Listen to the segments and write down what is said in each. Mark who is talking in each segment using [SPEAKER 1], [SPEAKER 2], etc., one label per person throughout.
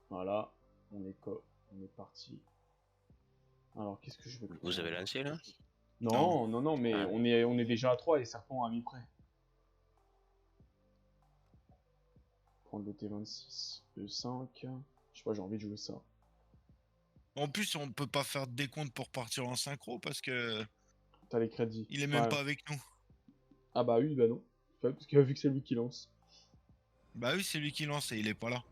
[SPEAKER 1] Voilà, on est parti. Alors, qu'est-ce que je vais
[SPEAKER 2] Vous avez lancé là?
[SPEAKER 1] Non, non, non, mais
[SPEAKER 2] Ah.
[SPEAKER 1] on est déjà à 3 et Serpent a mis prêt. Prendre le T26, le 5. Je sais pas, j'ai envie de jouer ça.
[SPEAKER 3] En plus, on peut pas faire de décompte pour partir en synchro parce que
[SPEAKER 1] T'as les crédits.
[SPEAKER 3] il est même pas avec nous.
[SPEAKER 1] Ah bah oui, bah non. Parce que vu que c'est lui qui lance.
[SPEAKER 3] Bah oui, c'est lui qui lance et il est pas là.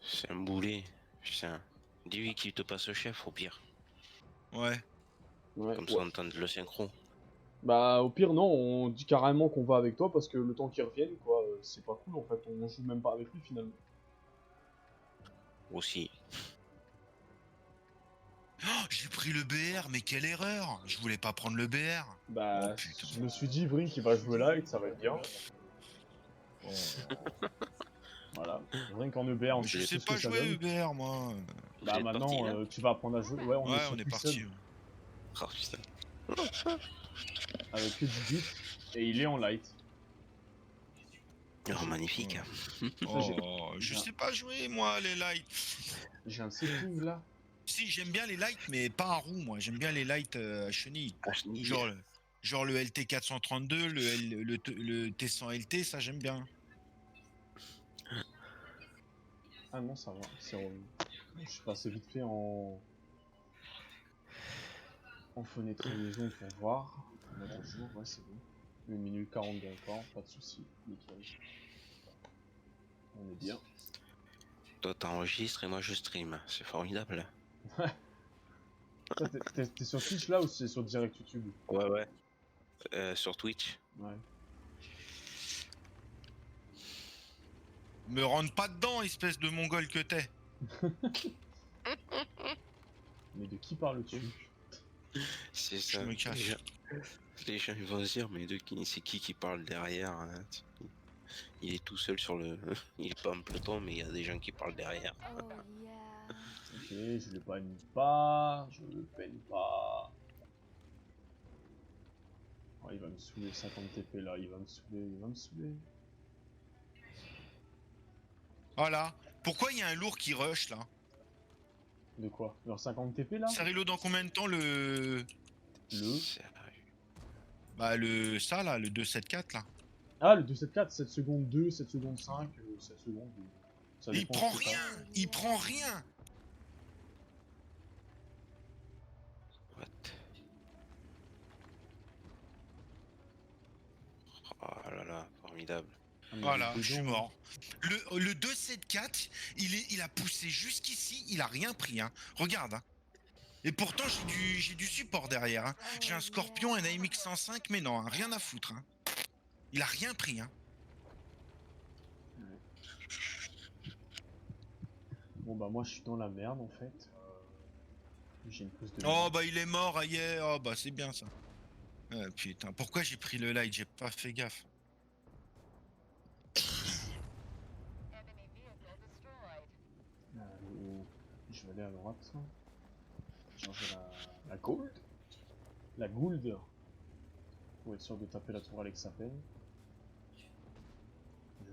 [SPEAKER 2] C'est un boulet. Putain. Dis-lui qu'il te passe le chef au pire.
[SPEAKER 3] Ouais.
[SPEAKER 1] Ouais,
[SPEAKER 2] Comme ça on tente le synchro.
[SPEAKER 1] Bah au pire non, on dit carrément qu'on va avec toi parce que le temps qu'il revienne, quoi, c'est pas cool en fait, on joue même pas avec lui finalement.
[SPEAKER 2] Aussi.
[SPEAKER 3] Oh, j'ai pris le BR, mais quelle erreur! Je voulais pas prendre le BR.
[SPEAKER 1] Bah
[SPEAKER 3] Oh putain.
[SPEAKER 1] je me suis dit Brink qui va jouer là et que ça va être bien.
[SPEAKER 3] Oh.
[SPEAKER 1] Voilà, Brink en EBR, on
[SPEAKER 3] Je
[SPEAKER 1] sait
[SPEAKER 3] sais
[SPEAKER 1] tout ce que
[SPEAKER 3] pas
[SPEAKER 1] ça
[SPEAKER 3] jouer
[SPEAKER 1] donne.
[SPEAKER 3] EBR, moi.
[SPEAKER 2] Vous
[SPEAKER 1] Bah
[SPEAKER 2] êtes parti là?
[SPEAKER 1] maintenant tu vas apprendre à jouer, ouais on est
[SPEAKER 3] Ouais,
[SPEAKER 1] sur
[SPEAKER 3] on est
[SPEAKER 1] Quicksun,
[SPEAKER 3] parti.
[SPEAKER 2] Oh putain.
[SPEAKER 1] avec que du bit et il est en light.
[SPEAKER 2] Oh magnifique.
[SPEAKER 3] Oh, je sais pas jouer, moi, les lights.
[SPEAKER 1] J'ai un setting là.
[SPEAKER 3] Si, j'aime bien les lights, mais pas à roue, moi. J'aime bien les lights à chenilles.
[SPEAKER 2] Ah, chenille.
[SPEAKER 3] Genre le LT 432, le T100 LT, ça j'aime bien.
[SPEAKER 1] Ah non ça va, c'est revenu. Je suis passé vite fait en fenêtre liaison pour voir, pour mettre à jour, ouais c'est bon. 1 minute 42 encore, pas de soucis, nickel. On est bien.
[SPEAKER 2] Toi t'enregistres et moi je stream. C'est formidable.
[SPEAKER 1] Toi, t'es sur Twitch là ou c'est sur direct YouTube?
[SPEAKER 2] Ouais ouais. Sur Twitch.
[SPEAKER 1] Ouais.
[SPEAKER 3] Me rentre pas dedans, espèce de mongol que t'es.
[SPEAKER 1] Mais de qui parles-tu?
[SPEAKER 2] C'est
[SPEAKER 3] Je
[SPEAKER 2] ça.
[SPEAKER 3] me cache.
[SPEAKER 2] Les gens ils vont se dire mais c'est qui parle derrière hein? Il est tout seul sur le. Il est pas en peloton mais il y a des gens qui parlent derrière.
[SPEAKER 4] Oh yeah.
[SPEAKER 1] Ok, je le peine pas, je le peine pas. Oh, il va me saouler 50 TP là, il va me saouler, il va me saouler.
[SPEAKER 3] Voilà. Pourquoi il y a un lourd qui rush là?
[SPEAKER 1] De quoi? Leur 50 TP là?
[SPEAKER 3] Ça reload dans combien de temps le.
[SPEAKER 1] Le.
[SPEAKER 2] Sérieux.
[SPEAKER 3] Bah ça là, le 274 là.
[SPEAKER 1] Ah, le 274, 7 secondes 2, 7 secondes 5, 7 secondes 2. Ça
[SPEAKER 3] Il
[SPEAKER 1] dépend
[SPEAKER 3] prend
[SPEAKER 1] ce que t'as.
[SPEAKER 3] rien! Il prend rien!
[SPEAKER 2] What? Oh là là, formidable.
[SPEAKER 1] Ah, mais
[SPEAKER 3] Voilà,
[SPEAKER 1] il est
[SPEAKER 3] je suis
[SPEAKER 1] dedans.
[SPEAKER 3] mort. Le 274, il a poussé jusqu'ici, il a rien pris. Hein. Regarde. Hein. Et pourtant, j'ai du support derrière. Hein. J'ai un Scorpion, un AMX 105, mais non, hein, rien à foutre. Hein. Il a rien pris. Hein.
[SPEAKER 1] Ouais. Bon bah moi je suis dans la merde en fait. J'ai une prise de
[SPEAKER 3] Oh
[SPEAKER 1] merde.
[SPEAKER 3] bah il est mort, aïe. Oh bah c'est bien ça. Putain, pourquoi j'ai pris le light? J'ai pas fait gaffe.
[SPEAKER 1] Je vais aller à droite. Changer la gold. La gould. Pour être sûr de taper la tour Alex à peine.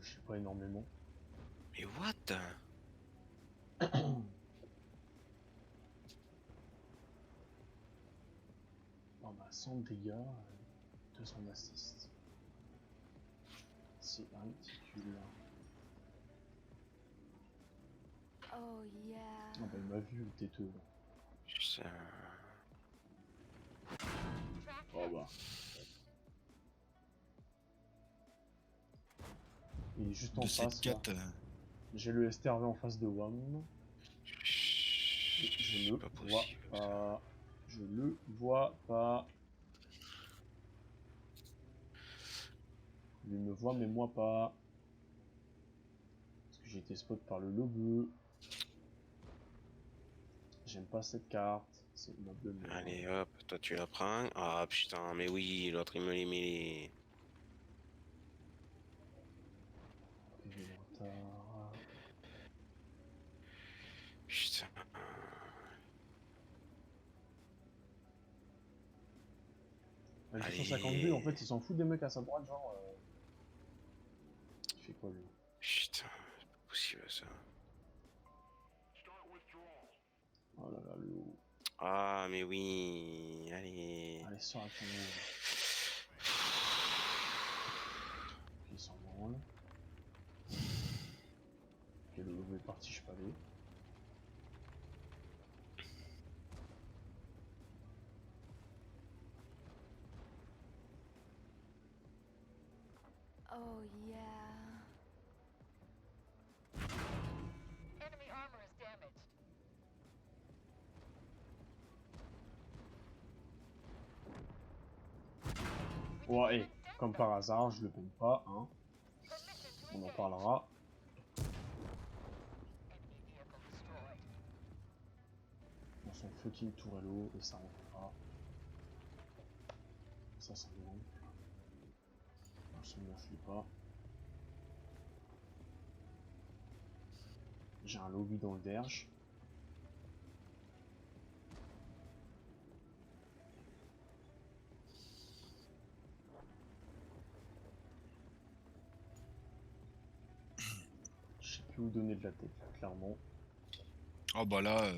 [SPEAKER 1] Je sais pas énormément.
[SPEAKER 2] Mais what?
[SPEAKER 1] Oh bah 100 de dégâts, 200 d'assist. C'est ridicule.
[SPEAKER 4] Oh yeah.
[SPEAKER 1] Ah bah il m'a vu le têteux.
[SPEAKER 2] Putain.
[SPEAKER 1] Oh bah. Il est juste en face là.
[SPEAKER 3] 274.
[SPEAKER 1] J'ai le STRV en face de WAM. Je le
[SPEAKER 2] pas
[SPEAKER 1] vois
[SPEAKER 2] possible.
[SPEAKER 1] pas. Je le vois pas. Lui me voit mais moi pas. Parce que j'ai été spot par le logo. J'aime pas cette carte. C'est une de merde.
[SPEAKER 2] Allez hop, toi tu la prends. Ah putain, mais oui, l'autre il me les met.
[SPEAKER 1] PV de retard.
[SPEAKER 2] Putain.
[SPEAKER 1] Le
[SPEAKER 2] Allez.
[SPEAKER 1] 252 en fait il s'en fout des mecs à sa droite genre. Il fait quoi lui?
[SPEAKER 2] Putain, c'est pas possible ça.
[SPEAKER 1] Oh là là, le haut.
[SPEAKER 2] Ah, mais oui. Allez.
[SPEAKER 1] Allez, sors avec ton haut. Il s'en branle. Ok, le haut est parti, je peux aller.
[SPEAKER 4] Oh yeah.
[SPEAKER 5] Enemy armor is damaged.
[SPEAKER 1] Ouais, et comme par hasard, je le peine pas, hein. On en parlera.
[SPEAKER 5] Enemy vehicle destroyed.
[SPEAKER 1] Dans son fucking tourello, et ça rentre pas. Ça me manque. Non, ça me gonfle pas. J'ai un lobby dans le derge. Je sais plus où donner de la tête, là, clairement.
[SPEAKER 3] Oh bah là,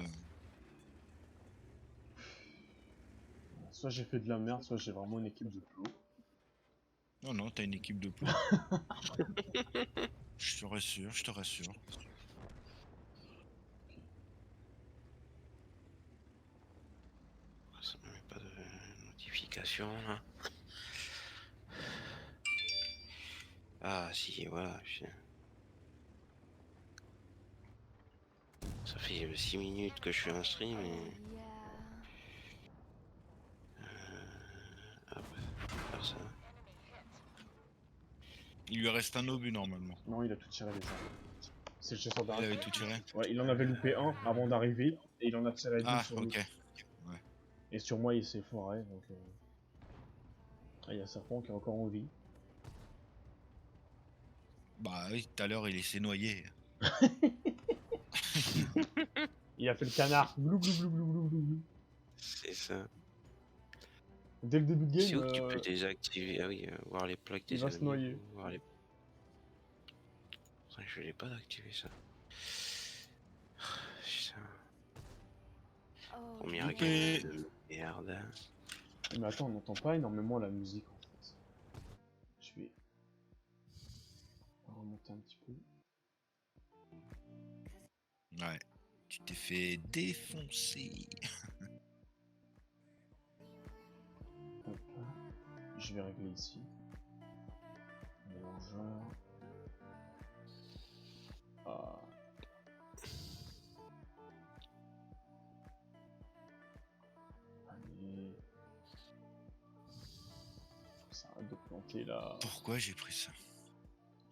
[SPEAKER 1] Soit j'ai fait de la merde, soit j'ai vraiment une équipe de plots.
[SPEAKER 3] non, t'as une équipe de plomb. Je te rassure, je te rassure.
[SPEAKER 2] Ça me met pas de notification là. Ah si, voilà. Ça fait 6 minutes que je suis en stream
[SPEAKER 4] Oh
[SPEAKER 2] et...
[SPEAKER 4] yeah.
[SPEAKER 2] Hop, faire ça.
[SPEAKER 3] Il lui reste un obus normalement.
[SPEAKER 1] Non, il a tout tiré déjà. C'est le chasseur
[SPEAKER 3] Il
[SPEAKER 1] d'arrêt.
[SPEAKER 3] avait tout tiré.
[SPEAKER 1] Ouais, il en avait loupé un avant d'arriver, et il en a tiré deux
[SPEAKER 3] Ah,
[SPEAKER 1] sur
[SPEAKER 3] ok.
[SPEAKER 1] l'autre. Et sur moi, il s'est foiré, donc... Ah, il y a Serpent qui est encore en vie.
[SPEAKER 3] Bah oui, tout à l'heure il s'est noyé.
[SPEAKER 1] Il a fait le canard. Glou, glou, glou, glou, glou, glou, glou.
[SPEAKER 2] C'est ça.
[SPEAKER 1] Dès le début de
[SPEAKER 2] C'est
[SPEAKER 1] game,
[SPEAKER 2] où que tu peux désactiver? Ah oui, voir les plaques
[SPEAKER 1] il
[SPEAKER 2] des
[SPEAKER 1] va se noyer.
[SPEAKER 2] ennemis. Voir les... Putain, je l'ai pas d'activer ça. Putain,
[SPEAKER 4] Oh
[SPEAKER 2] première
[SPEAKER 3] Loupé.
[SPEAKER 2] game de merde.
[SPEAKER 1] Mais attends, on n'entend pas énormément la musique en fait. Je vais remonter un petit peu.
[SPEAKER 3] Ouais. Tu t'es fait défoncer.
[SPEAKER 1] Hop. Je vais régler ici. Mélangeur. Ah. Allez. Ça arrête de planter là.
[SPEAKER 3] Pourquoi j'ai pris ça?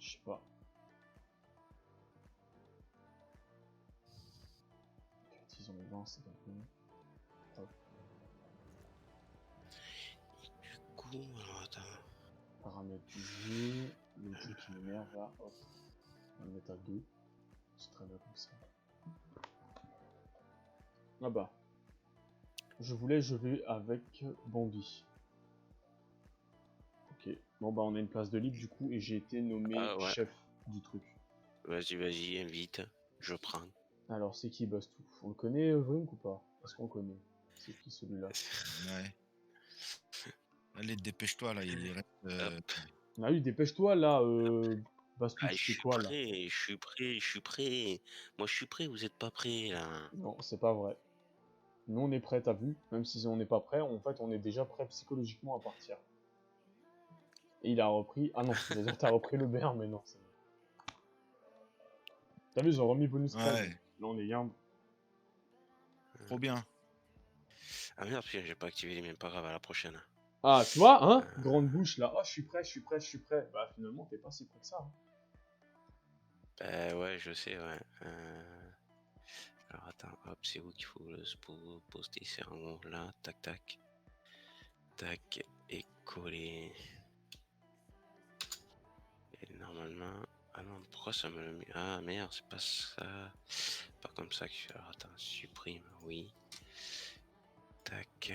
[SPEAKER 1] Je sais pas. Ils ont le vent, c'est pas bon. Hop.
[SPEAKER 2] Du coup, alors attends.
[SPEAKER 1] Paramètres du jeu. Le truc qui m'énerve là. Hop. On va le mettre à 2. C'est très bien comme ça. Ah bah. Je voulais jouer avec Bambi. Ok. Bon bah on a une place de libre du coup et j'ai été nommé
[SPEAKER 2] Ah ouais.
[SPEAKER 1] chef du truc.
[SPEAKER 2] Vas-y, invite. Je prends.
[SPEAKER 1] Alors c'est qui bosse tout? On le connaît Vrink ou pas? Parce qu'on le connaît. C'est qui celui-là?
[SPEAKER 3] Ouais. Allez, dépêche-toi là, il reste.
[SPEAKER 2] Hop.
[SPEAKER 1] Ah oui, dépêche-toi là, Bastou,
[SPEAKER 2] Ah,
[SPEAKER 1] tu
[SPEAKER 2] je
[SPEAKER 1] fais
[SPEAKER 2] suis
[SPEAKER 1] quoi là?
[SPEAKER 2] prêt, je suis prêt, je suis prêt. Moi, je suis prêt, vous êtes pas prêts là.
[SPEAKER 1] Non, c'est pas vrai. Nous on est prêt, t'as vu? Même si on n'est pas prêt, en fait on est déjà prêt psychologiquement à partir. Et il a repris... Ah non, j'allais dire t'as repris le BR, mais non. T'as vu, ils ont remis bonus 13.
[SPEAKER 3] Ouais,
[SPEAKER 1] Là on est yam.
[SPEAKER 3] trop bien.
[SPEAKER 2] Ah merde, putain, j'ai pas activé les miens, pas grave, à la prochaine.
[SPEAKER 1] Ah, tu vois, hein? Grande bouche là. Oh, je suis prêt, je suis prêt, je suis prêt. Bah finalement, t'es pas si prêt que ça. Hein.
[SPEAKER 2] Ouais, je sais, ouais. Alors attends, hop, c'est où qu'il faut le poster? C'est en haut, là, tac, tac. Tac, et coller. Et normalement... Ah non, pourquoi ça me le met? Ah merde, c'est pas ça. Pas comme ça que je fais. Alors attends, supprime, oui. Tac.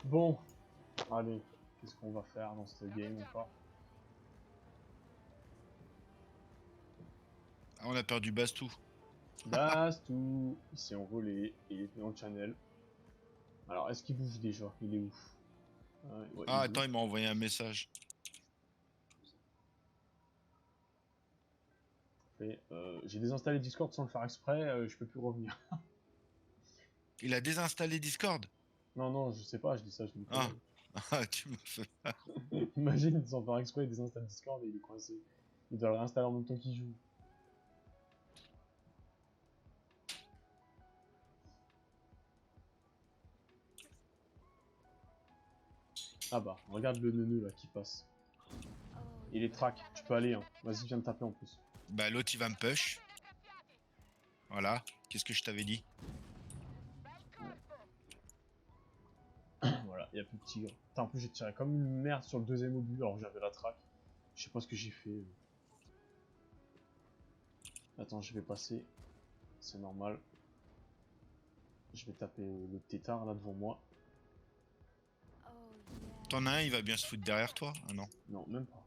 [SPEAKER 1] Bon, allez, qu'est-ce qu'on va faire dans cette game ou pas?
[SPEAKER 3] Ah, on a perdu Bastou.
[SPEAKER 1] Bastou, il s'est envolé, il est dans le channel. Alors, est-ce qu'il bouge déjà? Il est où? Ouais,
[SPEAKER 3] Ah,
[SPEAKER 1] il
[SPEAKER 3] attends,
[SPEAKER 1] bouge.
[SPEAKER 3] il m'a envoyé un message.
[SPEAKER 1] J'ai désinstallé Discord sans le faire exprès, je peux plus revenir.
[SPEAKER 3] Il a désinstallé Discord.
[SPEAKER 1] Non, non, je sais pas, je dis ça, je dis
[SPEAKER 3] Ah,
[SPEAKER 1] conneries.
[SPEAKER 3] ah, tu me fais.
[SPEAKER 1] Imagine, sans faire exprès, il désinstalle Discord et il est coincé. Il doit le réinstaller en même temps qu'il joue. Ah bah, regarde le neuneu là qui passe.
[SPEAKER 4] Oh,
[SPEAKER 1] Il est track, tu peux aller, hein. Vas-y, viens me taper en plus.
[SPEAKER 3] Bah, l'autre, il va me push. Voilà. Qu'est-ce que je t'avais dit?
[SPEAKER 1] Voilà, il y a plus de tigre. Putain, en plus, j'ai tiré comme une merde sur le deuxième obus alors que j'avais la track. Je sais pas ce que j'ai fait. Attends, je vais passer. C'est normal. Je vais taper le tétard là devant moi.
[SPEAKER 4] oh yeah.
[SPEAKER 3] T'en as un, il va bien se foutre derrière toi? Ah non.
[SPEAKER 1] Non, même pas.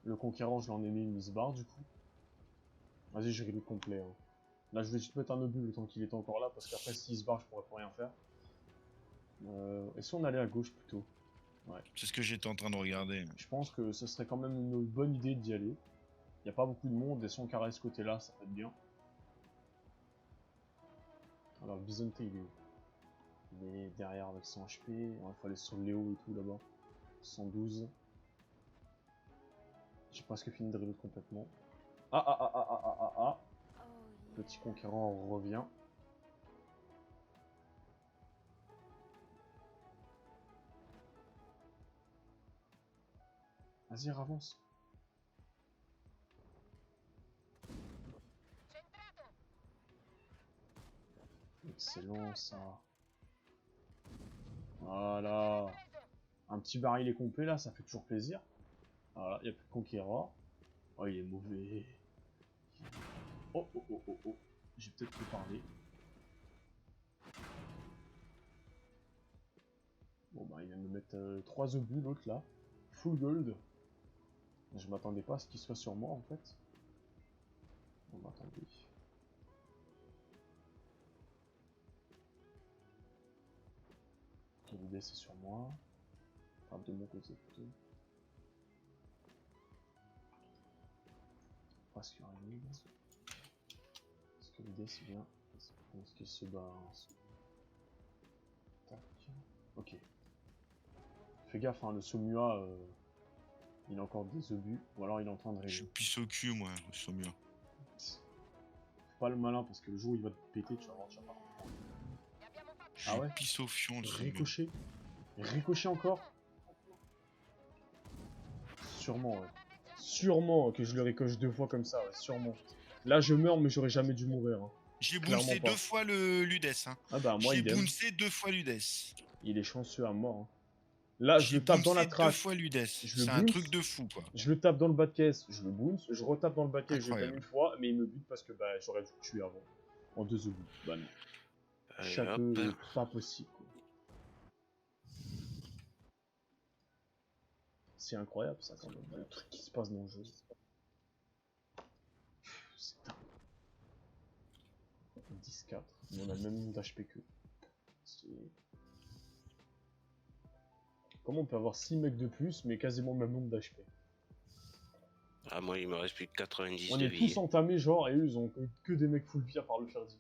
[SPEAKER 1] Le conquérant, je l'en ai mis une mise barre du coup. Vas-y, je le complet. Hein. Là, je vais juste mettre un obus le temps qu'il est encore là parce qu'après, s'il se barre, je pourrais plus rien faire. Et si on allait à gauche plutôt? Ouais.
[SPEAKER 3] C'est ce que j'étais en train de regarder.
[SPEAKER 1] Je pense que ce serait quand même une bonne idée d'y aller. Il n'y a pas beaucoup de monde et si on caresse ce côté-là, ça peut être bien. Alors, Bisonte, il est derrière avec 100 HP. Il faut aller sur Léo et tout là-bas. 112. J'ai presque fini de reload complètement. Ah ah ah ah ah ah ah ah.
[SPEAKER 4] Oh
[SPEAKER 1] Petit
[SPEAKER 4] yeah.
[SPEAKER 1] conquérant revient. Vas-y, avance. Excellent ça. Voilà. Un petit baril est complet là, ça fait toujours plaisir. Voilà, il n'y a plus de conquérant. Oh, il est mauvais. Oh oh oh oh oh. J'ai peut-être pu parler. Bon bah il vient de me mettre 3 obus l'autre là. Full gold. Je m'attendais pas à ce qu'il soit sur moi en fait. On va attendre. Ok, l'idée c'est sur moi. Enfin de mon côté plutôt. Presque arrivé. Est-ce que l'idée c'est bien? Est-ce qu'il se balance? Tac. Ok. Fais gaffe, hein, le Somua, il a encore des obus, ou alors il est en train de
[SPEAKER 3] Je
[SPEAKER 1] rêver.
[SPEAKER 3] pisse au cul, moi, au Saumur.
[SPEAKER 1] Fais pas le malin, parce que le jour où il va te péter, tu vas voir, tu vas pas comprendre.
[SPEAKER 3] Je
[SPEAKER 1] Ah ouais?
[SPEAKER 3] pisse au fion, le Saumur.
[SPEAKER 1] Ricochet. Ricochet encore? Sûrement, ouais. Sûrement que je le ricoche 2 fois comme ça, ouais, sûrement. Là, je meurs, mais j'aurais jamais dû mourir. Hein.
[SPEAKER 3] J'ai
[SPEAKER 1] Clairement
[SPEAKER 3] bouncé
[SPEAKER 1] pas.
[SPEAKER 3] 2 fois le Ludes. Hein.
[SPEAKER 1] Ah bah, moi,
[SPEAKER 3] J'ai
[SPEAKER 1] idem.
[SPEAKER 3] bouncé 2 fois Ludes.
[SPEAKER 1] Il est chanceux à mort. Hein. Là, je
[SPEAKER 3] J'ai
[SPEAKER 1] le tape dans la
[SPEAKER 3] bouncé 2
[SPEAKER 1] track.
[SPEAKER 3] fois Ludes.
[SPEAKER 1] Je le
[SPEAKER 3] C'est un
[SPEAKER 1] bounce.
[SPEAKER 3] truc de fou, quoi.
[SPEAKER 1] Je le tape dans le bas de caisse, je le bounce, je retape dans le bas de caisse, je le gagne
[SPEAKER 3] Incroyable.
[SPEAKER 1] une fois, mais il me bute parce que bah, j'aurais dû le tuer avant. En 2 obus. Bah non.
[SPEAKER 2] Allez,
[SPEAKER 1] Château,
[SPEAKER 2] hop.
[SPEAKER 1] pas possible. Quoi. C'est incroyable ça quand même, le truc qui se passe dans le jeu. C'est dingue. 10-4, mais on a le même nombre d'HP qu'eux. Comment on peut avoir 6 mecs de plus, mais quasiment le même nombre d'HP?
[SPEAKER 2] Ah, moi, il me reste plus que 90
[SPEAKER 1] On
[SPEAKER 2] de
[SPEAKER 1] est
[SPEAKER 2] vie.
[SPEAKER 1] tous entamés, genre, et eux, ils ont que des mecs full vie à part le faire dire.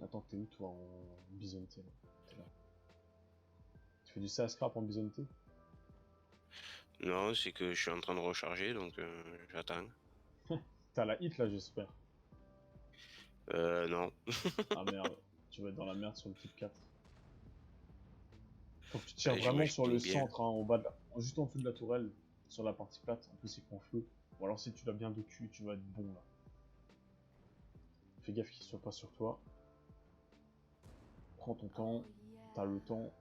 [SPEAKER 1] Attends, t'es où toi en bisonté là? T'es là. Tu fais du CA scrap en bisonté?
[SPEAKER 2] Non, c'est que je suis en train de recharger, donc j'attends.
[SPEAKER 1] T'as la hit là, j'espère.
[SPEAKER 2] Non.
[SPEAKER 1] Ah merde, tu vas être dans la merde sur le type 4. Faut que tu tires
[SPEAKER 2] Ouais,
[SPEAKER 1] vraiment sur le
[SPEAKER 2] j'imagine bien.
[SPEAKER 1] centre, hein, au bas de juste en dessous de la tourelle, sur la partie plate. En plus, il prend feu. Ou alors, si tu l'as bien de cul, tu vas être bon là. Fais gaffe qu'il soit pas sur toi. Prends ton temps,
[SPEAKER 4] Oh yeah.
[SPEAKER 1] t'as le temps.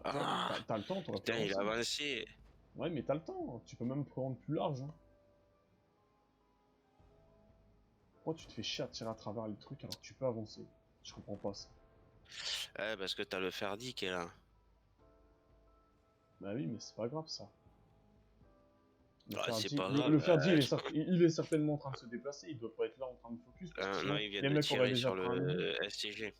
[SPEAKER 2] Ah,
[SPEAKER 1] T'as le temps, t'aurais pu
[SPEAKER 2] putain, il a
[SPEAKER 1] avancer.
[SPEAKER 2] avancé.
[SPEAKER 1] Ouais, mais t'as le temps, hein. Tu peux même prendre plus large. Hein. Pourquoi tu te fais chier à tirer à travers les trucs alors que tu peux avancer? Je comprends pas ça.
[SPEAKER 2] Ouais, parce que t'as le Ferdi qui est là.
[SPEAKER 1] Bah oui, mais c'est pas grave ça. Le
[SPEAKER 2] Ah, c'est
[SPEAKER 1] Ferdi,
[SPEAKER 2] pas
[SPEAKER 1] le,
[SPEAKER 2] grave.
[SPEAKER 1] le Ferdi, il est certainement en train de se déplacer, il doit pas être là en train de focus, parce que
[SPEAKER 2] Non,
[SPEAKER 1] sinon,
[SPEAKER 2] il vient
[SPEAKER 1] les
[SPEAKER 2] de
[SPEAKER 1] mecs auraient
[SPEAKER 2] tirer
[SPEAKER 1] déjà
[SPEAKER 2] sur
[SPEAKER 1] pris un ennemi.
[SPEAKER 2] le STG.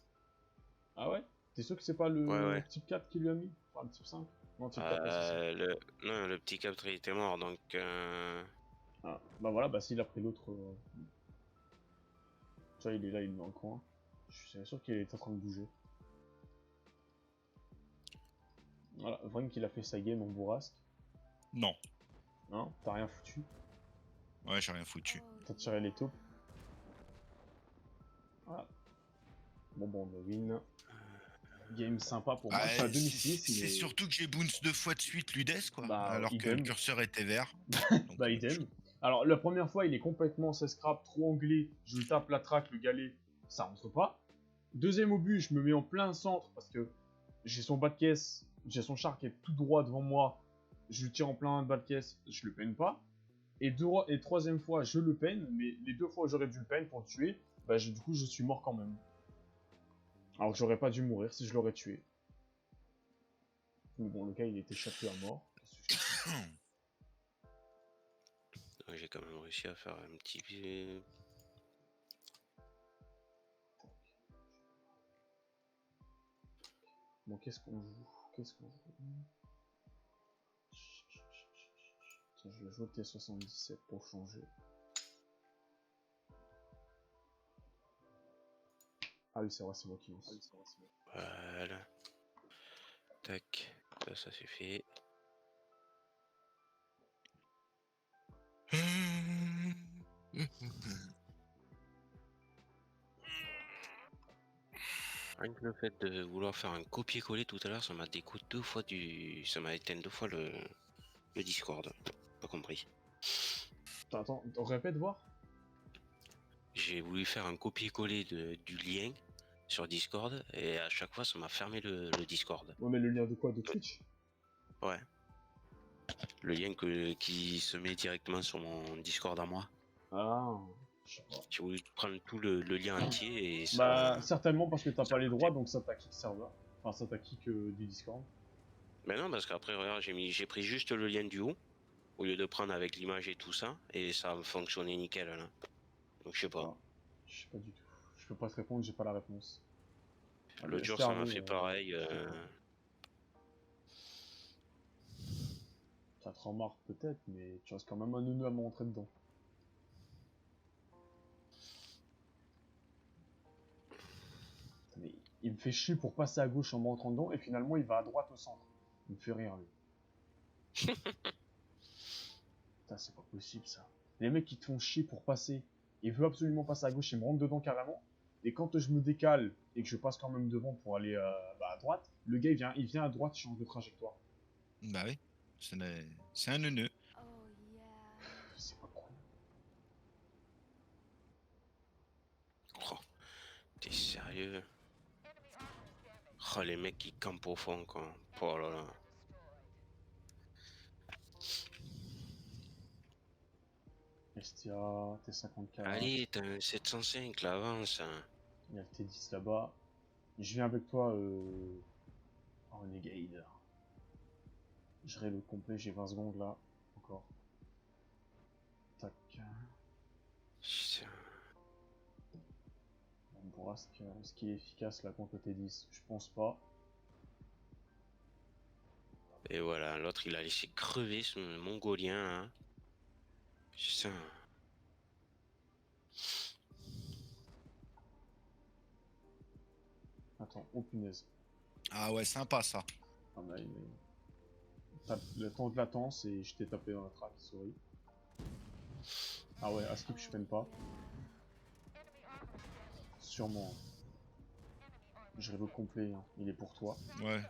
[SPEAKER 1] Ah ouais? T'es sûr que c'est pas
[SPEAKER 2] Ouais,
[SPEAKER 1] le
[SPEAKER 2] ouais.
[SPEAKER 1] type 4 qui lui a mis? Enfin, le type 5? Non, type 4, ouais, c'est ça.
[SPEAKER 2] Non, le petit capteur il était mort, donc...
[SPEAKER 1] Ah, bah voilà, bah s'il a pris l'autre... Tu vois, il est là, il est dans le coin. Je suis sûr qu'il est en train de bouger. Voilà, Vreng qu'il a fait sa game en bourrasque.
[SPEAKER 3] Non.
[SPEAKER 1] Hein? T'as rien foutu.
[SPEAKER 3] Ouais, j'ai rien foutu.
[SPEAKER 4] Oh,
[SPEAKER 1] T'as tiré les taupes. Voilà. Bon, on a win. Game sympa pour moi.
[SPEAKER 3] Ah,
[SPEAKER 1] Je suis à
[SPEAKER 3] c'est
[SPEAKER 1] 2006, mais...
[SPEAKER 3] c'est surtout que j'ai bounce 2 fois de suite Ludes, quoi.
[SPEAKER 1] Bah,
[SPEAKER 3] Alors que
[SPEAKER 1] idem.
[SPEAKER 3] le curseur était vert. Donc,
[SPEAKER 1] Bah, idem. Alors, la première fois, il est complètement scrap, trop anglais. Je lui tape la traque, le galet, ça rentre pas. Deuxième obus, je me mets en plein centre parce que j'ai son bas de caisse, j'ai son char qui est tout droit devant moi. Je lui tire en plein bas de caisse, je le peine pas. Et troisième fois, je le peine, mais les 2 fois où j'aurais dû le peine pour le tuer, bah, du coup, je suis mort quand même. Alors que j'aurais pas dû mourir si je l'aurais tué. Mais bon, le gars, il était échappé à mort.
[SPEAKER 2] J'ai quand même réussi à faire un petit...
[SPEAKER 1] Bon, qu'est-ce qu'on joue? Tiens, je vais jouer T77 pour changer. Ah oui, c'est vrai, c'est moi qui lance.
[SPEAKER 2] Voilà. Tac. Ça c'est fait. Rien que le fait de vouloir faire un copier-coller tout à l'heure, ça m'a découpé 2 fois du... Ça m'a éteint 2 fois le Discord. Pas compris.
[SPEAKER 1] Attends, on répète voir?
[SPEAKER 2] J'ai voulu faire un copier-coller du lien sur Discord et à chaque fois ça m'a fermé le Discord.
[SPEAKER 1] Ouais, mais le lien de quoi? De Twitch?
[SPEAKER 2] Ouais. Le lien qui se met directement sur mon Discord à moi.
[SPEAKER 1] Ah, je sais pas.
[SPEAKER 2] J'ai voulu prendre tout le lien entier et ça...
[SPEAKER 1] Bah, certainement parce que t'as
[SPEAKER 2] ça
[SPEAKER 1] pas les
[SPEAKER 2] a
[SPEAKER 1] droits, donc ça t'a kick serveur. Enfin, ça t'a kick du Discord.
[SPEAKER 2] Mais non, parce qu'après, regarde, j'ai pris juste le lien du haut, au lieu de prendre avec l'image et tout ça, et ça a fonctionné nickel, là. Donc je sais pas.
[SPEAKER 1] Ah, je sais pas du tout. Je peux pas te répondre, j'ai pas la réponse. Ah,
[SPEAKER 2] L'autre
[SPEAKER 1] mais
[SPEAKER 2] jour, ça m'a
[SPEAKER 1] STRV,
[SPEAKER 2] fait pareil.
[SPEAKER 1] je sais pas. Ça te remarque peut-être, mais tu restes quand même un neuneu à me rentrer dedans. Mais il me fait chier pour passer à gauche en me rentrant dedans, et finalement il va à droite au centre. Il me fait rire, lui. Putain, c'est pas possible ça. Les mecs qui te font chier pour passer, il veut absolument passer à gauche, il me rentre dedans carrément. Et quand je me décale et que je passe quand même devant pour aller à droite, le gars il vient à droite, il change de trajectoire.
[SPEAKER 3] Bah oui. C'est un neuneu.
[SPEAKER 4] oh yeah.
[SPEAKER 1] C'est pas cool.
[SPEAKER 2] Oh, t'es sérieux?
[SPEAKER 5] Enemy armor is damaged.
[SPEAKER 2] Oh, les mecs qui campent au fond, quoi. Oh là là.
[SPEAKER 1] Estia, T54.
[SPEAKER 2] Allez, t'as un 705, là, avance.
[SPEAKER 1] Il y a le T10 là-bas. Je viens avec toi, Renegade. Je reload complet, j'ai 20 secondes là. Encore. Tac.
[SPEAKER 2] Putain.
[SPEAKER 1] Bourrasque, est-ce qu'il est efficace là contre le T10? Je pense pas.
[SPEAKER 2] Et voilà, l'autre, il a laissé crever ce mongolien, hein. Putain.
[SPEAKER 1] Attends, oh punaise.
[SPEAKER 3] Ah ouais, sympa ça.
[SPEAKER 1] Ah bah, le temps de latence et je t'ai tapé dans la track, sorry. Ah ouais, à skip je peine pas.
[SPEAKER 5] Enemy armor is damaged.
[SPEAKER 1] Sûrement.
[SPEAKER 5] Enemy armor.
[SPEAKER 1] Je reload complet, hein. Il est pour toi.
[SPEAKER 3] Ouais.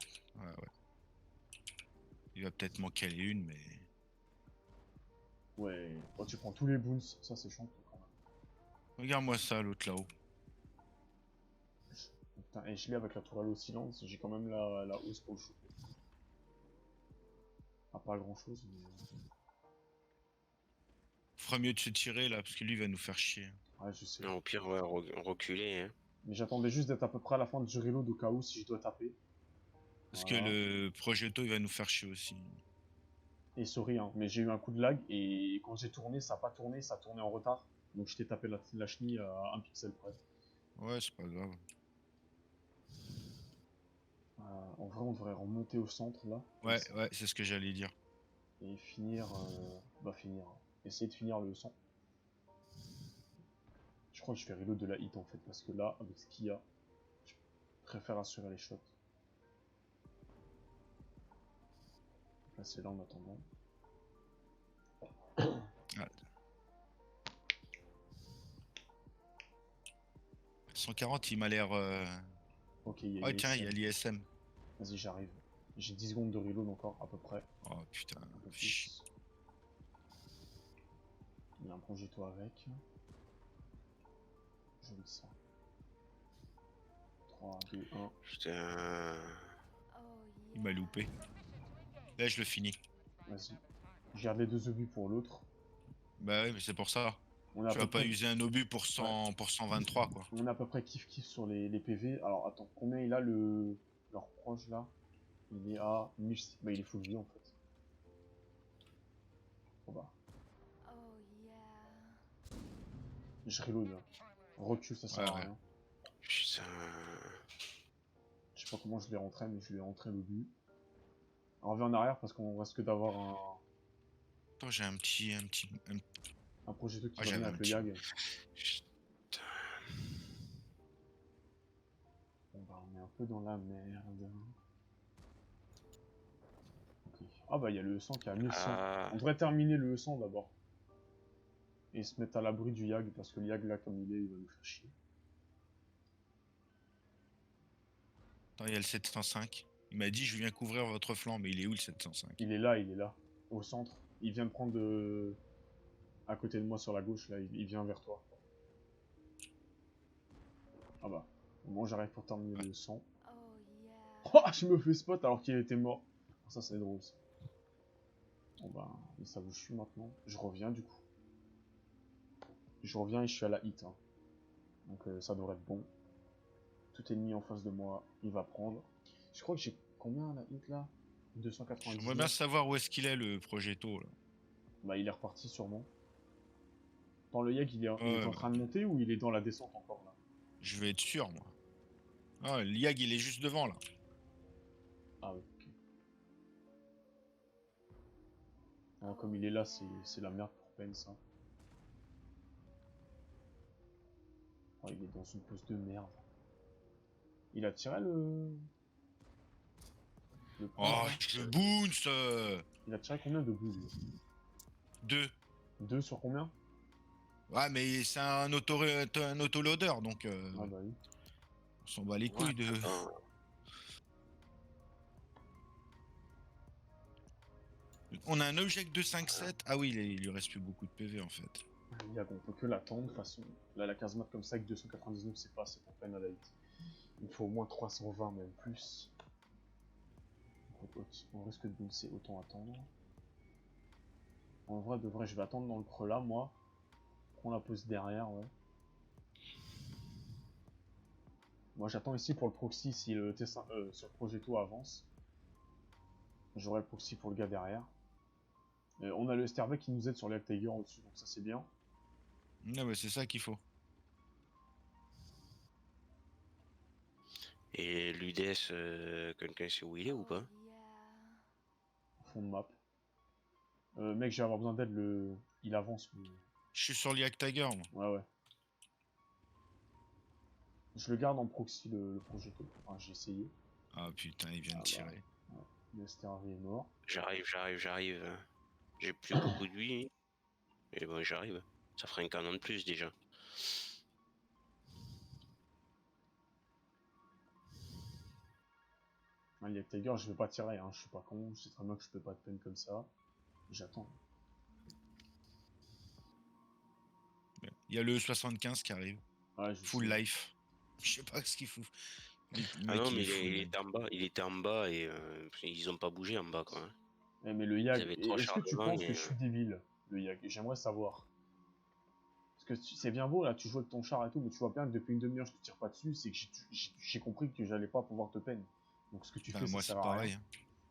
[SPEAKER 3] Il va peut-être manquer une, mais...
[SPEAKER 1] Ouais. Oh, tu prends tous les boons, ça c'est chiant quand même.
[SPEAKER 3] Regarde-moi ça, l'autre là-haut.
[SPEAKER 1] Putain, et je l'ai avec la tourelle au silence, j'ai quand même la hausse pour le choper. Ah, pas grand chose, mais.
[SPEAKER 3] Fera mieux de se tirer là, parce que lui il va nous faire chier.
[SPEAKER 1] Ouais, je sais.
[SPEAKER 2] Au pire, ouais, reculer, hein.
[SPEAKER 1] Mais j'attendais juste d'être à peu près à la fin du reload au cas où si je dois taper.
[SPEAKER 3] Parce
[SPEAKER 1] Voilà.
[SPEAKER 3] que le Progetto, il va nous faire chier aussi.
[SPEAKER 1] Et sorry, hein, mais j'ai eu un coup de lag et quand j'ai tourné, ça a pas tourné, ça a tourné en retard. Donc je t'ai tapé la chenille à un pixel près.
[SPEAKER 3] Ouais, c'est pas grave.
[SPEAKER 1] En vrai, on devrait remonter au centre là.
[SPEAKER 3] Ouais, ouais, c'est ce que j'allais dire.
[SPEAKER 1] Et finir. Finir. Essayer de finir le 100. Je crois que je fais reload de la hit en fait, parce que là, avec ce qu'il y a, je préfère assurer les shots. Là, c'est là en attendant.
[SPEAKER 3] Ah. 140, il m'a l'air.
[SPEAKER 1] Ok, il y a
[SPEAKER 3] Oh, tiens, il y a
[SPEAKER 1] ISM.
[SPEAKER 3] l'ISM.
[SPEAKER 1] Vas-y, j'arrive. J'ai 10 secondes de reload encore, à peu près.
[SPEAKER 3] Oh putain.
[SPEAKER 1] Un peu
[SPEAKER 3] Chut.
[SPEAKER 1] plus. Il y a un Progetto avec. Je lis ça. 3, 2, 1.
[SPEAKER 2] Putain.
[SPEAKER 4] Oh
[SPEAKER 3] Il m'a
[SPEAKER 4] yeah.
[SPEAKER 3] loupé. Là, je le finis.
[SPEAKER 1] Vas-y. Je garde les 2 obus pour l'autre.
[SPEAKER 3] Bah ouais, mais c'est pour ça.
[SPEAKER 1] On a à
[SPEAKER 3] Tu
[SPEAKER 1] peu
[SPEAKER 3] vas pas
[SPEAKER 1] près...
[SPEAKER 3] user un obus pour 100, pour 123, quoi.
[SPEAKER 1] On a à peu près kiff sur les PV. Alors attends, combien il a leur proche là? Il est à 1000. Bah il est full vie en fait. Bon bah,
[SPEAKER 4] Oh yeah.
[SPEAKER 1] je reload là. Recul ça sert
[SPEAKER 3] Ouais,
[SPEAKER 1] à
[SPEAKER 3] ouais.
[SPEAKER 1] rien.
[SPEAKER 2] Putain.
[SPEAKER 1] Je sais pas comment je l'ai rentré, mais je l'ai rentré l'obus. On revient en arrière parce qu'on risque d'avoir
[SPEAKER 3] Attends, j'ai
[SPEAKER 1] un Progetto qui
[SPEAKER 3] Ah,
[SPEAKER 1] va venir
[SPEAKER 3] j'avais
[SPEAKER 1] avec
[SPEAKER 3] un
[SPEAKER 1] le
[SPEAKER 3] petit-
[SPEAKER 1] Yag.
[SPEAKER 2] Putain.
[SPEAKER 1] Bon bah on est un peu dans la merde. Ok. Ah bah il y a le E100 qui a 1100.
[SPEAKER 2] Ah.
[SPEAKER 1] On devrait terminer le E100 d'abord. Et se mettre à l'abri du Yag, parce que le Yag là comme il est, il va nous faire chier.
[SPEAKER 3] Attends, il y a le 705. Il m'a dit, je viens couvrir votre flanc, mais il est où le 705?
[SPEAKER 1] Il est là, au centre. Il vient de prendre à côté de moi sur la gauche, là, il vient vers toi. Ah bah, au moins j'arrive pour terminer le 100.
[SPEAKER 4] Oh yeah.
[SPEAKER 1] Oh, je me fais spot alors qu'il était mort. Ça c'est drôle ça. Bon bah, il savent où je suis maintenant. Je reviens du coup. Je reviens et je suis à la hit. Hein. Donc ça devrait être bon. Tout ennemi en face de moi, il va prendre. Je crois que j'ai combien à la hit là?
[SPEAKER 3] J'aimerais
[SPEAKER 1] 299.
[SPEAKER 3] bien savoir où est-ce qu'il est, le Progetto, là.
[SPEAKER 1] Bah il est reparti sûrement. Dans le Yag, il est
[SPEAKER 3] Ouais,
[SPEAKER 1] en
[SPEAKER 3] bah,
[SPEAKER 1] train de monter ou il est dans la descente encore là?
[SPEAKER 3] je vais être sûr, moi. Ah, l'IAG, il est juste devant, là.
[SPEAKER 1] Ah oui, ok. Ah, comme il est là, c'est la merde pour peine ça. Oh, il est dans une pose de merde. Il a tiré le point,
[SPEAKER 3] Oh,
[SPEAKER 1] là.
[SPEAKER 3] je bounce
[SPEAKER 1] Il a tiré combien de boules?
[SPEAKER 3] 2.
[SPEAKER 1] 2 sur combien?
[SPEAKER 3] Ouais, mais c'est un autoloader, donc
[SPEAKER 1] Ah bah oui.
[SPEAKER 3] on s'en bat les
[SPEAKER 2] Ouais,
[SPEAKER 3] couilles de...
[SPEAKER 2] attends.
[SPEAKER 3] On a un object 257. Ah oui, il lui reste plus beaucoup de PV, en fait.
[SPEAKER 1] Yag, on peut que l'attendre de toute façon. Là, la casemate comme ça avec 299, c'est pas assez pour peine à la hit. Il faut au moins 320, même plus. On risque de bouncer, autant attendre. En vrai, de vrai, je vais attendre dans le creux là, moi. Prends la pose derrière, ouais. Moi, j'attends ici pour le proxy si le T5 sur le Progetto avance. J'aurai le proxy pour le gars derrière. On a le Sterbeck qui nous aide sur les Tiger au-dessus, donc ça c'est bien.
[SPEAKER 3] Ah ouais, c'est ça qu'il faut.
[SPEAKER 2] Et l'UDS, quelqu'un sait où il est ou pas?
[SPEAKER 4] Oh yeah.
[SPEAKER 1] Fond de map. Mec, je vais avoir besoin d'aide, il avance.
[SPEAKER 3] Je suis sur l'IAG Tiger, moi.
[SPEAKER 1] Ouais, ouais. Je le garde en proxy le Progetto. Enfin, j'ai essayé.
[SPEAKER 3] Ah putain, il vient de
[SPEAKER 1] Ah bah.
[SPEAKER 3] tirer.
[SPEAKER 1] Ouais. Le Stervé est mort.
[SPEAKER 2] J'arrive. J'ai plus beaucoup de vie. Mais bon, j'arrive. Ça ferait un canon de plus déjà.
[SPEAKER 1] Hein, les Tiger, je vais pas tirer, hein. Je suis pas con. Je sais très bien que je peux pas de peine comme ça. J'attends.
[SPEAKER 3] Il y a le 75 qui arrive.
[SPEAKER 1] Ouais, je
[SPEAKER 3] Full
[SPEAKER 1] sais.
[SPEAKER 3] life. Je sais pas ce qu'il fout. Le
[SPEAKER 2] Ah
[SPEAKER 3] mec,
[SPEAKER 2] non, mais
[SPEAKER 3] est full
[SPEAKER 2] il
[SPEAKER 3] life.
[SPEAKER 2] était en bas. Il était en bas et ils ont pas bougé en bas quoi. Hein.
[SPEAKER 1] Mais le
[SPEAKER 2] Ils
[SPEAKER 1] Yag,
[SPEAKER 2] avaient 3
[SPEAKER 1] est-ce que tu
[SPEAKER 2] chargements
[SPEAKER 1] penses que
[SPEAKER 2] et.
[SPEAKER 1] je suis débile, le Yag? J'aimerais savoir. Parce que c'est bien beau, là, tu joues avec ton char et tout, mais tu vois bien que depuis une demi-heure, je te tire pas dessus, c'est que j'ai compris que j'allais pas pouvoir te peine. Donc ce que tu
[SPEAKER 3] Bah,
[SPEAKER 1] fais, ça
[SPEAKER 3] moi, c'est
[SPEAKER 1] sert à rien.
[SPEAKER 3] pareil. Hein.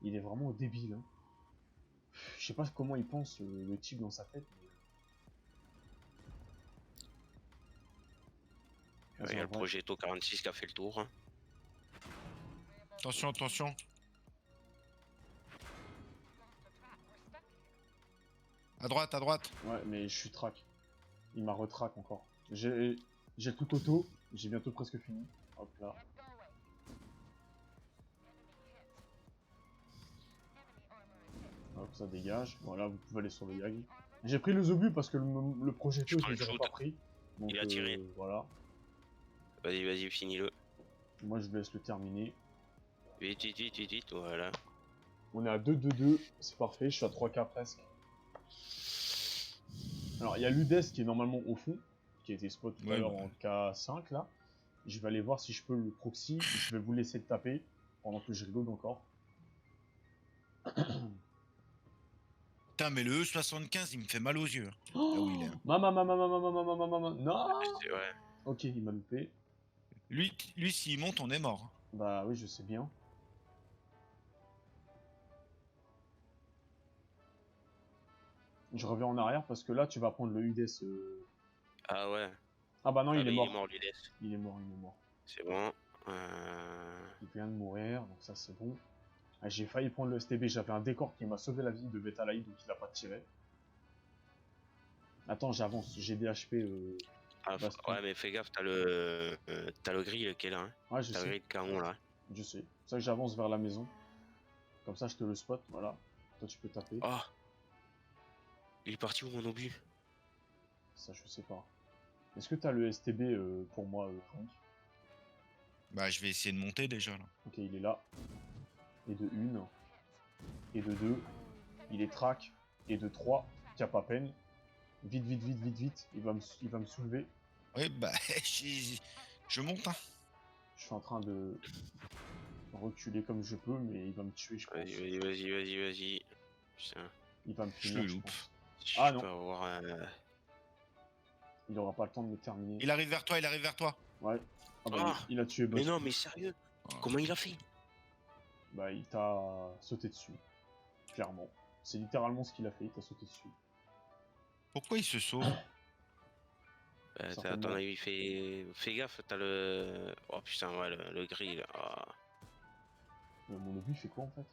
[SPEAKER 1] Il est vraiment débile. Hein. Je sais pas comment il pense, le type dans sa tête. Mais...
[SPEAKER 2] Il y a
[SPEAKER 1] en
[SPEAKER 2] le
[SPEAKER 1] vrai,
[SPEAKER 2] Progetto 46 qui a fait le tour. Hein.
[SPEAKER 3] Attention, attention. À droite, à droite.
[SPEAKER 1] Ouais, mais je suis track. Il m'a retrack encore. J'ai tout auto, j'ai bientôt presque fini. Hop là. Hop, ça dégage. Voilà, vous pouvez aller sur le Yag. J'ai pris le Zobu parce que le Progetto,
[SPEAKER 2] Je prends
[SPEAKER 1] je
[SPEAKER 2] le
[SPEAKER 1] les aurais
[SPEAKER 2] shoot.
[SPEAKER 1] pas pris. Donc,
[SPEAKER 2] Il a tiré.
[SPEAKER 1] voilà.
[SPEAKER 2] Vas-y, vas-y, finis-le.
[SPEAKER 1] Moi, je laisse le terminer.
[SPEAKER 2] Vite, vite, vite, vite, vite, voilà.
[SPEAKER 1] On est à 2-2-2, c'est parfait, je suis à 3K presque. Alors, il y a l'Udes qui est normalement au fond, qui a été spot tout à
[SPEAKER 3] Ouais,
[SPEAKER 1] l'heure
[SPEAKER 3] bah.
[SPEAKER 1] en K5 là. Je vais aller voir si je peux le proxy, je vais vous laisser le taper pendant que je rigole encore.
[SPEAKER 3] Putain, mais le E75, il me fait mal aux yeux. Là où il est. Hein.
[SPEAKER 1] Maman, non.
[SPEAKER 2] C'est vrai.
[SPEAKER 1] Ok, il m'a loupé.
[SPEAKER 3] Lui s'il monte, on est mort.
[SPEAKER 1] Bah oui, je sais bien. Je reviens en arrière parce que là, tu vas prendre le UDS.
[SPEAKER 2] Ah ouais.
[SPEAKER 1] Ah bah non,
[SPEAKER 2] Ah,
[SPEAKER 1] il est
[SPEAKER 2] mais
[SPEAKER 1] mort.
[SPEAKER 2] il est mort, l'UDS.
[SPEAKER 1] Il est mort, il est mort.
[SPEAKER 2] C'est bon.
[SPEAKER 1] Il vient de mourir, donc ça c'est bon. Ah, j'ai failli prendre le STB, j'avais un décor qui m'a sauvé la vie de Betalaï, donc il a pas tiré. Attends, j'avance, j'ai des HP.
[SPEAKER 2] Ah,
[SPEAKER 1] Bastille.
[SPEAKER 2] ouais, mais fais gaffe, t'as le grill qui est là. Hein.
[SPEAKER 1] Ouais, je
[SPEAKER 2] T'as le
[SPEAKER 1] sais,
[SPEAKER 2] grill de caron là.
[SPEAKER 1] je sais. C'est ça que j'avance vers la maison. Comme ça, je te le spot, voilà. Toi, tu peux taper.
[SPEAKER 2] Oh. Il est parti où mon obus?
[SPEAKER 1] Ça, je sais pas. Est-ce que t'as le STB pour moi, Franck?
[SPEAKER 3] Bah, je vais essayer de monter déjà là.
[SPEAKER 1] Ok, il est là. Et de 1. Et de 2. Il est track. Et de 3. T'as pas peine. Vite, vite, vite, vite, vite. Il va me soulever.
[SPEAKER 3] Oui, bah, je monte. Hein.
[SPEAKER 1] Je suis en train de reculer comme je peux, mais il va me tuer, je pense.
[SPEAKER 2] Vas-y, vas-y, vas-y, vas-y, vas-y. Putain.
[SPEAKER 1] Il va me
[SPEAKER 3] Je
[SPEAKER 1] finir,
[SPEAKER 3] le
[SPEAKER 1] je
[SPEAKER 3] loupe.
[SPEAKER 1] pense.
[SPEAKER 2] Je
[SPEAKER 1] Ah, non.
[SPEAKER 2] peux avoir un...
[SPEAKER 1] Il aura pas le temps de me terminer.
[SPEAKER 3] Il arrive vers toi, il arrive vers toi.
[SPEAKER 1] Ouais. Ah bah,
[SPEAKER 2] Ah,
[SPEAKER 1] il a tué
[SPEAKER 2] mais
[SPEAKER 1] Boss.
[SPEAKER 2] non, mais sérieux. Comment il a fait?
[SPEAKER 1] Bah, il t'a sauté dessus. Clairement. C'est littéralement ce qu'il a fait, il t'a sauté dessus.
[SPEAKER 3] Pourquoi il se sauve?
[SPEAKER 2] À
[SPEAKER 1] Certainement.
[SPEAKER 2] ton avis, fais gaffe, t'as le... Oh putain, ouais, le grill. Ah.
[SPEAKER 1] Mon obus fait quoi en fait?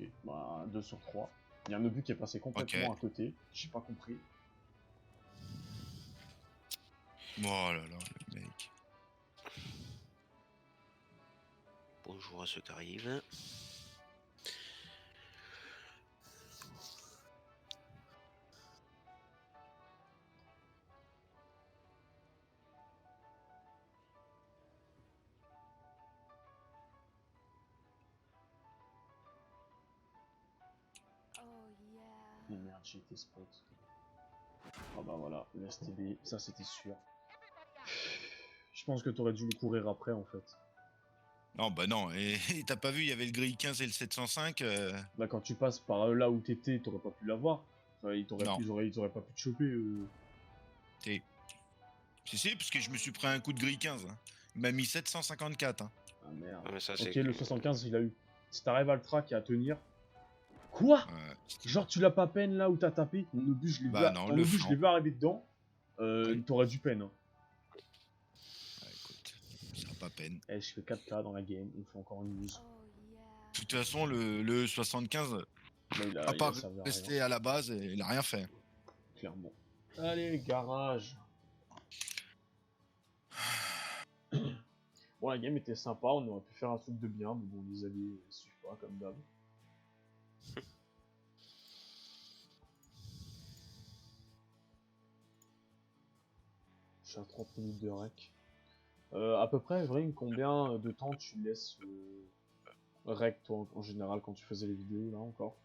[SPEAKER 1] Ok, bah 2 sur 3. Il y a un obus qui est passé complètement
[SPEAKER 3] Ok.
[SPEAKER 1] à côté. J'ai pas compris.
[SPEAKER 3] Oh là là, le mec.
[SPEAKER 2] Bonjour à ceux qui arrivent.
[SPEAKER 4] Oh yeah.
[SPEAKER 1] Et merde, j'ai été spot. Ah bah voilà, le STB, ça c'était sûr. Je pense que t'aurais dû le courir après en fait.
[SPEAKER 3] Non, bah non, et t'as pas vu, il y avait le grill 15 et le 705.
[SPEAKER 1] Là quand tu passes par là où t'étais, t'aurais pas pu l'avoir. Enfin,
[SPEAKER 3] Non.
[SPEAKER 1] ils auraient pas pu te choper.
[SPEAKER 3] Si, parce que je me suis pris un coup de grill 15. Hein. Il m'a mis 754. Hein.
[SPEAKER 1] Ah merde.
[SPEAKER 2] Ah, mais ça,
[SPEAKER 1] Ok,
[SPEAKER 2] c'est...
[SPEAKER 1] le 75 il a eu. Si t'arrives à le track et à tenir. Quoi? Genre tu l'as pas peine là où t'as tapé? Mon obus, je l'ai
[SPEAKER 3] Bah
[SPEAKER 1] vu,
[SPEAKER 3] non,
[SPEAKER 1] ton
[SPEAKER 3] le
[SPEAKER 1] obus, je
[SPEAKER 3] flanc.
[SPEAKER 1] l'ai vu arriver dedans.
[SPEAKER 3] Oui.
[SPEAKER 1] T'aurais du peine. Hein.
[SPEAKER 3] Ah, écoute, ça n'a pas peine.
[SPEAKER 1] Eh, je fais 4K dans la game, on fait encore une use.
[SPEAKER 4] Oh yeah.
[SPEAKER 3] De toute façon, le 75,
[SPEAKER 1] Là, il
[SPEAKER 3] à
[SPEAKER 1] a
[SPEAKER 3] part
[SPEAKER 1] servi à rien,
[SPEAKER 3] rester à la base, il a rien fait.
[SPEAKER 1] clairement. Allez, garage. Bon, la game était sympa, on aurait pu faire un truc de bien, mais bon, les alliés suivent pas, comme d'hab. Je suis à 30 minutes de rec. À peu près, Vring, combien de temps tu laisses rec, toi, en général, quand tu faisais les vidéos, là, encore?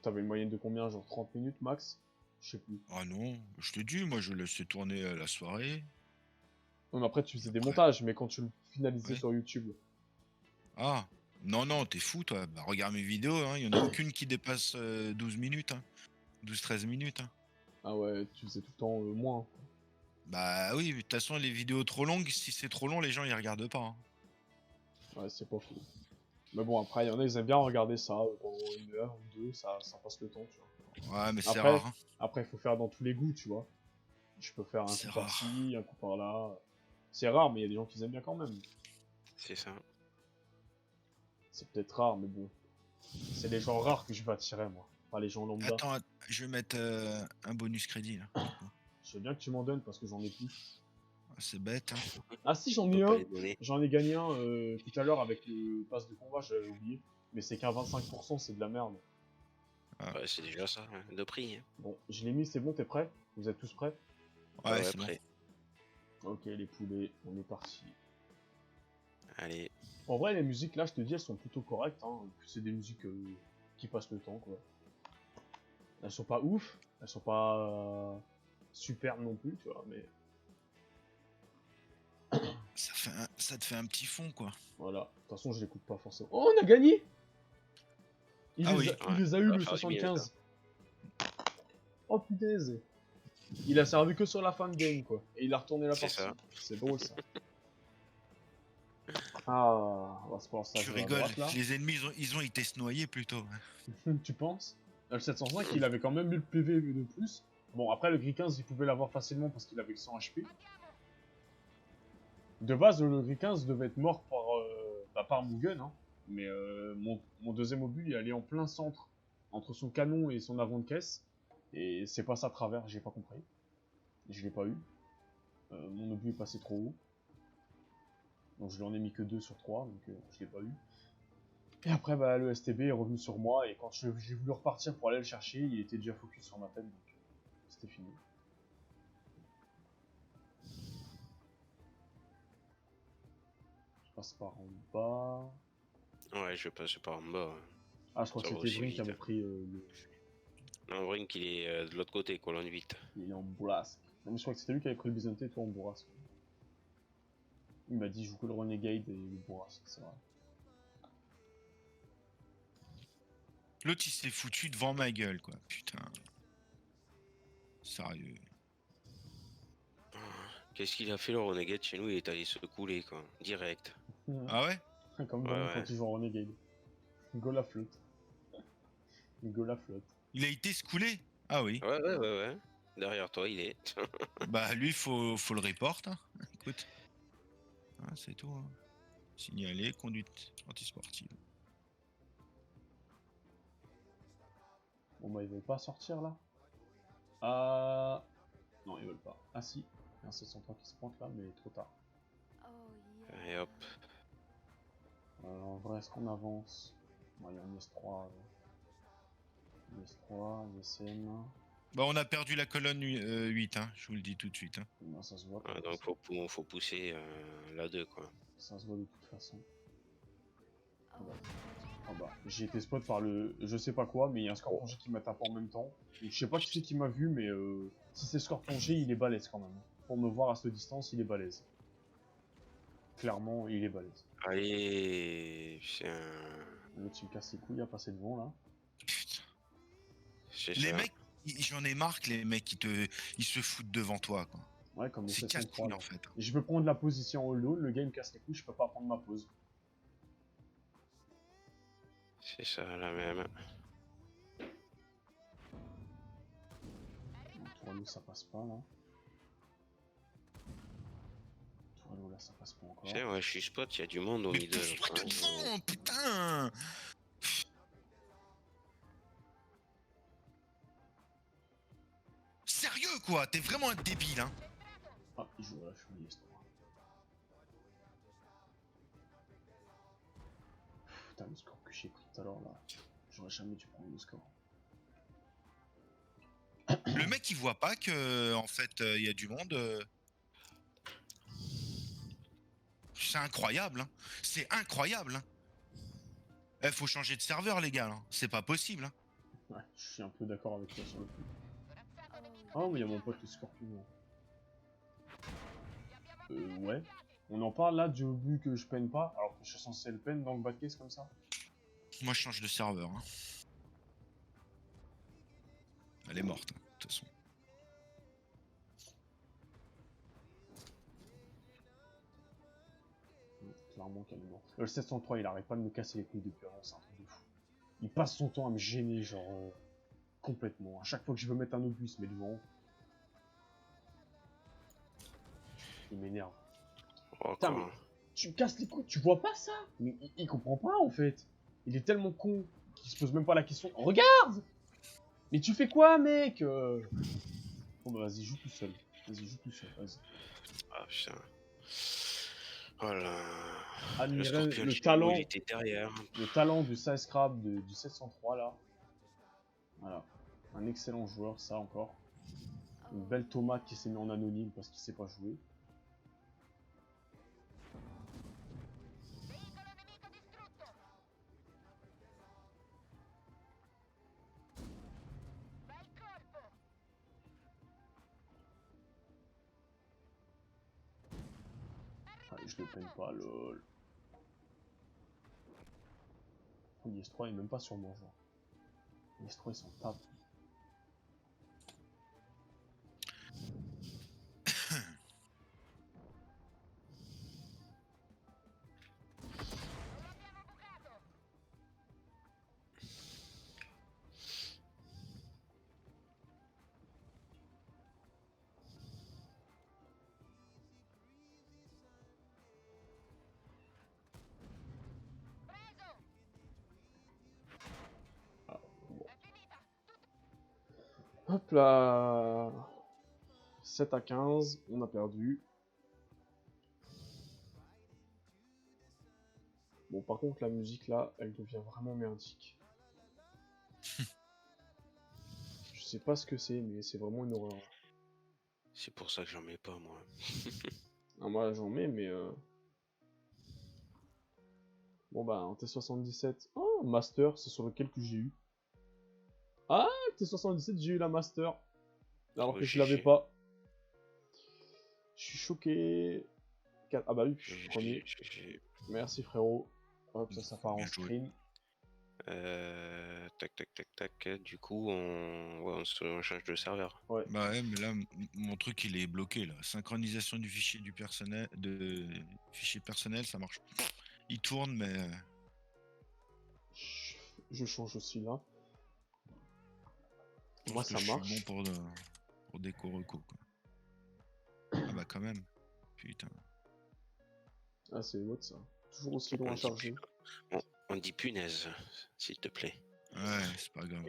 [SPEAKER 1] T'avais une moyenne de combien? Genre 30 minutes max? Je sais plus.
[SPEAKER 3] Ah non, je te dis, moi je laissais tourner la soirée.
[SPEAKER 1] Non, mais après, tu faisais des
[SPEAKER 3] Après.
[SPEAKER 1] montages, mais quand tu le finalisais
[SPEAKER 3] Ouais.
[SPEAKER 1] sur YouTube.
[SPEAKER 3] Ah, non, t'es fou toi. Bah, regarde mes vidéos, hein. Il y en a aucune qui dépasse 12 minutes. Hein. 12-13 minutes. Hein.
[SPEAKER 1] Ah ouais, tu faisais tout le temps moins.
[SPEAKER 3] Bah oui, de toute façon, les vidéos trop longues, si c'est trop long, les gens ils regardent pas, hein.
[SPEAKER 1] Ouais, c'est pas fou. Mais bon, après, il y en a, ils aiment bien regarder ça pendant 1 heure ou deux, ça passe le temps, tu vois.
[SPEAKER 3] Ouais, mais c'est
[SPEAKER 1] Après,
[SPEAKER 3] rare, hein.
[SPEAKER 1] après, il faut faire dans tous les goûts, tu vois. Je peux faire un
[SPEAKER 3] C'est
[SPEAKER 1] coup
[SPEAKER 3] rare.
[SPEAKER 1] par-ci, un coup par-là. C'est rare, mais il y a des gens qui aiment bien quand même.
[SPEAKER 2] C'est ça.
[SPEAKER 1] C'est peut-être rare, mais bon. C'est les gens rares que je vais attirer, moi. Pas les gens lambda.
[SPEAKER 3] Attends, je vais mettre un bonus crédit là.
[SPEAKER 1] Je veux bien que tu m'en donnes parce que j'en ai plus.
[SPEAKER 3] Ah, c'est bête, hein.
[SPEAKER 1] Ah si, j'en
[SPEAKER 2] On
[SPEAKER 1] ai
[SPEAKER 2] peut pas
[SPEAKER 1] un.
[SPEAKER 2] les donner.
[SPEAKER 1] J'en ai gagné un tout à l'heure avec le pass de combat, j'avais oublié. Mais c'est qu'à 25%, c'est de la merde.
[SPEAKER 2] Ouais, c'est déjà ça, hein, de prix. Hein.
[SPEAKER 1] Bon, je l'ai mis, c'est bon, t'es prêt? Vous êtes tous prêts?
[SPEAKER 3] Ouais, c'est bon.
[SPEAKER 2] après.
[SPEAKER 1] Ok, les poulets, on est parti.
[SPEAKER 2] Allez,
[SPEAKER 1] En vrai, les musiques là, je te dis, elles sont plutôt correctes. Hein. C'est des musiques qui passent le temps, quoi. Elles sont pas ouf, elles sont pas superbes non plus, tu vois, mais
[SPEAKER 3] Ça te fait un petit fond, quoi.
[SPEAKER 1] voilà. De toute façon, je l'écoute pas forcément. Oh, on a gagné! Il,
[SPEAKER 3] Ah
[SPEAKER 1] les,
[SPEAKER 3] oui.
[SPEAKER 1] a, il les a eu
[SPEAKER 2] Ça va
[SPEAKER 1] le
[SPEAKER 2] faire du bien,
[SPEAKER 1] 75. Oh punaise! Il a servi que sur la fin de game, quoi. Et il a retourné la
[SPEAKER 2] C'est
[SPEAKER 1] partie.
[SPEAKER 2] ça.
[SPEAKER 1] C'est drôle, ça. Ah, on va se prendre ça
[SPEAKER 3] Tu
[SPEAKER 1] à
[SPEAKER 3] rigoles,
[SPEAKER 1] droite, là.
[SPEAKER 3] les ennemis ils ont été se noyer plutôt, hein.
[SPEAKER 1] Tu penses? Le 705, il avait quand même eu le PV de plus. Bon, après, le Gris 15, il pouvait l'avoir facilement parce qu'il avait que 100 HP. De base, le Gris 15 devait être mort par mon gun, hein. Mais mon deuxième obus, il allait en plein centre, entre son canon et son avant de caisse. Et c'est passé à travers, j'ai pas compris. Je l'ai pas eu. Mon obus est passé trop haut. Donc je lui en ai mis que 2 sur 3, donc je l'ai pas eu. Et après, bah, le STB est revenu sur moi, et quand j'ai voulu repartir pour aller le chercher, il était déjà focus sur ma tête, donc c'était fini. Je passe par en bas.
[SPEAKER 2] Ouais, je passe par en bas. Hein.
[SPEAKER 1] Ah, je crois que
[SPEAKER 2] Ça va
[SPEAKER 1] c'était
[SPEAKER 2] aussi
[SPEAKER 1] Brink qui
[SPEAKER 2] vite,
[SPEAKER 1] avait
[SPEAKER 2] hein.
[SPEAKER 1] pris
[SPEAKER 2] Non, Brink, il est de l'autre côté, colonne 8.
[SPEAKER 1] il est en bourrasque. Non, mais je crois que c'était lui qui avait pris le Byzantin et toi en bourrasque. Il m'a dit je joue que le Renegade et le bourrasque, c'est vrai.
[SPEAKER 3] L'autre il s'est foutu devant ma gueule, quoi. Putain. Sérieux.
[SPEAKER 2] Qu'est-ce qu'il a fait le Renegade chez nous? Il est allé se couler, quoi. Direct.
[SPEAKER 3] Ah ouais?
[SPEAKER 1] Comme
[SPEAKER 2] Ouais,
[SPEAKER 1] Brink
[SPEAKER 2] ouais.
[SPEAKER 1] quand il joue en Renegade. Go la flotte. Go la flotte.
[SPEAKER 3] Il a été secoué? Ah oui.
[SPEAKER 2] Ouais. Derrière toi, il est.
[SPEAKER 3] Bah lui faut le report, hein. Écoute. Ah, c'est tout, hein. Signaler conduite antisportive.
[SPEAKER 1] Bon bah ils veulent pas sortir là. Ah non ils veulent pas. Ah si, il y a un 703 qui se pointe là mais trop tard.
[SPEAKER 4] Oh yeah.
[SPEAKER 2] Et hop.
[SPEAKER 1] En vrai est-ce qu'on avance? Bon, il y a un S3. S3, ISM.
[SPEAKER 3] Bah on a perdu la colonne 8, hein. Je vous le dis tout de suite, hein.
[SPEAKER 1] Bah, ça se voit.
[SPEAKER 2] Ouais, donc faut pousser la 2, quoi.
[SPEAKER 1] Ça se voit de toute façon.
[SPEAKER 4] Oh
[SPEAKER 1] Ah bah, j'ai été spot par le... Je sais pas quoi, mais il y a un Scorpion G qui m'a tapé en même temps. Donc, je sais pas qui c'est qui m'a vu, mais si c'est Scorpion G, il est balèze quand même. Pour me voir à cette distance, il est balèze. Clairement, il est balèze.
[SPEAKER 2] Allez, putain.
[SPEAKER 1] L'autre, il me casse les couilles à passer devant, là.
[SPEAKER 3] Putain.
[SPEAKER 2] C'est
[SPEAKER 3] Les
[SPEAKER 2] ça.
[SPEAKER 3] mecs, j'en ai marre que les mecs ils se foutent devant toi, quoi.
[SPEAKER 1] Ouais, comme le
[SPEAKER 3] C'est
[SPEAKER 1] 703.
[SPEAKER 3] casse-couille
[SPEAKER 1] là.
[SPEAKER 3] en fait.
[SPEAKER 1] Et je veux prendre la position all down, le gars il me casse les couilles, je peux pas prendre ma pause.
[SPEAKER 2] C'est ça, la même.
[SPEAKER 1] Tour à l'eau, ça passe pas, là. Tour à l'eau, là, ça passe pas encore.
[SPEAKER 2] Tiens, ouais, je suis spot, il y a du monde au
[SPEAKER 3] Mais
[SPEAKER 2] middle.
[SPEAKER 3] pousse-toi tout
[SPEAKER 2] hein.
[SPEAKER 3] devant, putain! Sérieux quoi, t'es vraiment un débile, hein.
[SPEAKER 1] Ah, il joue à la cheville, S3. Putain, le score que j'ai pris tout à l'heure, là. J'aurais jamais dû prendre le score.
[SPEAKER 3] Le mec il voit pas que en fait il y a du monde. C'est incroyable, hein. C'est incroyable, hein. Eh, faut changer de serveur les gars, hein. C'est pas possible, hein.
[SPEAKER 1] Ouais, je suis un peu d'accord avec toi sur le coup.
[SPEAKER 4] Oh
[SPEAKER 1] Ah, mais il y a mon pote le scorpion. Ouais. On en parle là du but que je peine pas, alors que je suis censé le peine dans le bad case comme ça.
[SPEAKER 3] Moi je change de serveur, hein. Elle est morte, hein, de toute façon.
[SPEAKER 1] clairement calmement. Le 703, il arrête pas de me casser les couilles depuis avant, c'est un truc de fou. Il passe son temps à me gêner, genre, complètement. À chaque fois que je veux mettre un obus, il se met devant. Il m'énerve.
[SPEAKER 2] Oh,
[SPEAKER 1] Putain,
[SPEAKER 2] quoi.
[SPEAKER 1] mais tu me casses les couilles, tu vois pas ça? Mais il comprend pas, en fait. Il est tellement con qu'il se pose même pas la question. Regarde! Mais tu fais quoi, mec? Bon, bah, vas-y, joue tout seul. Vas-y, joue tout seul, vas-y.
[SPEAKER 2] Ah, putain. Voilà.
[SPEAKER 1] Admirez
[SPEAKER 2] Scorpion
[SPEAKER 1] le
[SPEAKER 2] Dynamo,
[SPEAKER 1] talent.
[SPEAKER 2] il était derrière.
[SPEAKER 1] Le talent du 16 Crab du 703 là. Voilà. Un excellent joueur, ça encore. Une belle tomate qui s'est mis en anonyme parce qu'il sait pas jouer.
[SPEAKER 5] Veicolo nemico distrutto. Bel colpo.
[SPEAKER 1] Allez, je le peine pas, lol. l'IS-3 est même pas sur moi, genre. l'IS-3 il s'en tape.
[SPEAKER 5] Non l'abbiamo bucato. Preso.
[SPEAKER 1] Ah, bon.
[SPEAKER 5] È finita.
[SPEAKER 1] Hop là. 7 à 15, on a perdu. Bon, par contre, la musique là, elle devient vraiment merdique. Je sais pas ce que c'est, mais c'est vraiment une horreur.
[SPEAKER 2] C'est pour ça que j'en mets pas, moi.
[SPEAKER 1] Ah, moi j'en mets, mais. Bon, bah, en T77. Oh, Master, c'est sur lequel que j'ai eu. Ah, T77, j'ai eu la Master. Alors
[SPEAKER 2] Oh,
[SPEAKER 1] que je l'avais
[SPEAKER 2] GG.
[SPEAKER 1] pas. Je suis choqué. Ah, bah oui, je suis premier.
[SPEAKER 2] GG.
[SPEAKER 1] Merci frérot. Hop, ça part en
[SPEAKER 3] Bien joué.
[SPEAKER 1] screen.
[SPEAKER 2] Tac, tac, tac, tac. Du coup, on change de serveur.
[SPEAKER 1] Ouais.
[SPEAKER 3] Bah ouais, mais là, mon truc, il est bloqué, là. Synchronisation du fichier du personnel, de fichier personnel, ça marche. Il tourne, mais
[SPEAKER 1] Je change aussi là.
[SPEAKER 3] je
[SPEAKER 1] Moi
[SPEAKER 3] pense que
[SPEAKER 1] ça
[SPEAKER 3] je suis
[SPEAKER 1] marche.
[SPEAKER 3] bon pour des Koroko, quoi. Ah bah quand même. Putain.
[SPEAKER 1] Ah, c'est l'autre ça. Toujours aussi long
[SPEAKER 2] On
[SPEAKER 1] à
[SPEAKER 2] dit
[SPEAKER 1] charger.
[SPEAKER 2] On dit punaise, s'il te plaît.
[SPEAKER 3] Ouais, c'est pas grave.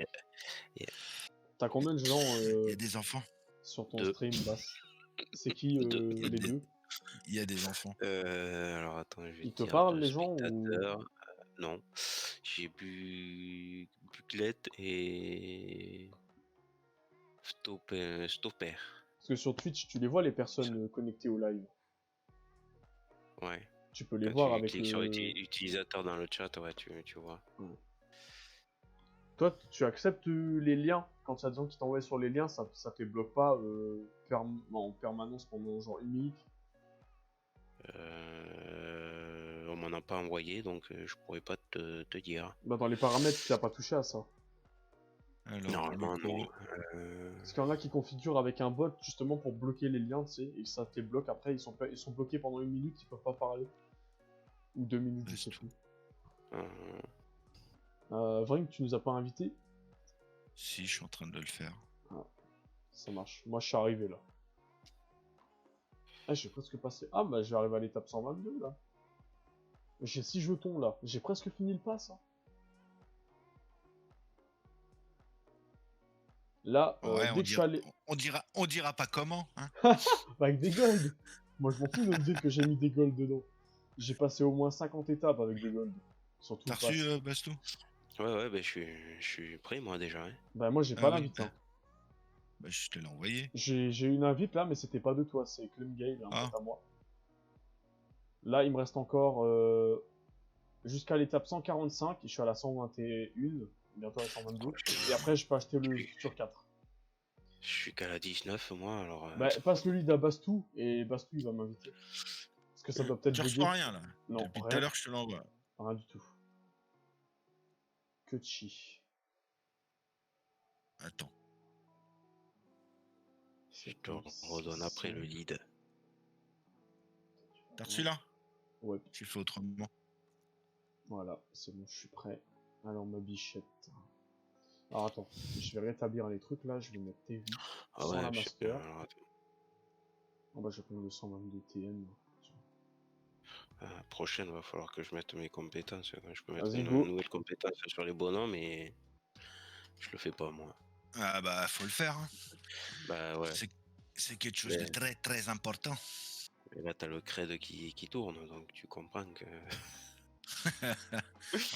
[SPEAKER 1] T'as combien de gens
[SPEAKER 3] Il y a des enfants.
[SPEAKER 1] sur ton
[SPEAKER 2] Deux.
[SPEAKER 1] stream, Bass? C'est qui
[SPEAKER 2] Deux.
[SPEAKER 1] les deux?
[SPEAKER 3] Il y a des enfants.
[SPEAKER 2] Alors attends, je vais
[SPEAKER 1] Ils te
[SPEAKER 2] dire
[SPEAKER 1] parlent
[SPEAKER 2] de
[SPEAKER 1] les gens ou...
[SPEAKER 2] spectateurs. Non. J'ai Buclet et Stopper.
[SPEAKER 1] Parce que sur Twitch, tu les vois les personnes connectées au live.
[SPEAKER 2] Ouais.
[SPEAKER 1] Tu peux les
[SPEAKER 2] Quand
[SPEAKER 1] voir
[SPEAKER 2] tu
[SPEAKER 1] avec
[SPEAKER 2] cliques sur
[SPEAKER 1] le...
[SPEAKER 2] utilisateur dans le chat, ouais, tu vois.
[SPEAKER 1] Toi, tu acceptes les liens. Quand il y a des gens qui t'envoient sur les liens, ça te les bloque pas en permanence pendant genre une minute.
[SPEAKER 2] On m'en a pas envoyé, donc je pourrais pas te dire.
[SPEAKER 1] Bah dans les paramètres, tu n'as pas touché à ça.
[SPEAKER 3] Alors,
[SPEAKER 2] Normalement,
[SPEAKER 3] le
[SPEAKER 2] non.
[SPEAKER 3] Koro-
[SPEAKER 1] Parce qu'il y en a qui configurent avec un bot justement pour bloquer les liens, tu sais, et ça te les bloque. Après, ils sont bloqués pendant une minute, ils peuvent pas parler. Ou 2 minutes, je sais plus. Vrink, tu nous as pas invités?
[SPEAKER 3] Si, je suis en train de le faire.
[SPEAKER 1] Ça marche. Moi, je suis arrivé là. Ah, j'ai presque passé. Ah, bah, je vais arriver à l'étape 122 là. J'ai 6 jetons là. J'ai presque fini le pass. Hein. Là,
[SPEAKER 3] Ouais,
[SPEAKER 1] dès que je suis allé.
[SPEAKER 3] on dira pas comment, hein.
[SPEAKER 1] Bah, avec des golds. Moi, je m'en fous de dire que j'ai mis des golds dedans. J'ai passé au moins 50 étapes avec des golds. Surtout
[SPEAKER 3] T'as
[SPEAKER 1] le pass.
[SPEAKER 3] reçu, Bastou?
[SPEAKER 2] Ouais, bah, je suis prêt, moi, déjà. Hein.
[SPEAKER 1] Bah, moi, j'ai
[SPEAKER 3] Ah
[SPEAKER 1] pas
[SPEAKER 3] oui,
[SPEAKER 1] l'invite. Hein.
[SPEAKER 3] Bah, je te l'ai envoyé.
[SPEAKER 1] J'ai une invite là, mais c'était pas de toi, c'est Clem Gale, un
[SPEAKER 3] Ah.
[SPEAKER 1] pote à moi. Là, il me reste encore jusqu'à l'étape 145 et je suis à la 121, bientôt à la 122. Et après, je peux acheter le Futur 4.
[SPEAKER 2] Je suis qu'à la 19, moi, alors...
[SPEAKER 1] Bah, passe le lead à Bastou et Bastou il va m'inviter. Parce que ça doit peut-être
[SPEAKER 3] Tu
[SPEAKER 1] bugger.
[SPEAKER 3] reçois rien, là.
[SPEAKER 1] Non,
[SPEAKER 3] Depuis tout
[SPEAKER 1] rien.
[SPEAKER 3] à l'heure, je te l'envoie.
[SPEAKER 1] Rien du tout. Que chi.
[SPEAKER 3] Attends.
[SPEAKER 2] Je te redonne après le lead.
[SPEAKER 3] T'as reçu là?
[SPEAKER 1] Ouais,
[SPEAKER 3] J'ai fait autrement.
[SPEAKER 1] voilà, c'est bon, je suis prêt. Alors, ma bichette. Alors, attends, je vais rétablir les trucs là, je vais mettre TV
[SPEAKER 2] Ah
[SPEAKER 1] sans la
[SPEAKER 2] ouais, je sais bien.
[SPEAKER 1] master.
[SPEAKER 2] Alors, attends.
[SPEAKER 1] Oh bah, je vais prendre le 122 TN.
[SPEAKER 2] Prochaine, va falloir que je mette mes compétences. Je peux mettre
[SPEAKER 1] Vas-y,
[SPEAKER 2] une
[SPEAKER 1] go.
[SPEAKER 2] nouvelle compétence sur les bonhommes, mais je le fais pas moi.
[SPEAKER 3] Ah bah faut le faire. Hein.
[SPEAKER 2] Bah ouais.
[SPEAKER 3] C'est quelque chose de
[SPEAKER 2] Mais-
[SPEAKER 3] très très important.
[SPEAKER 2] Et là, t'as le cred qui tourne, donc tu comprends que.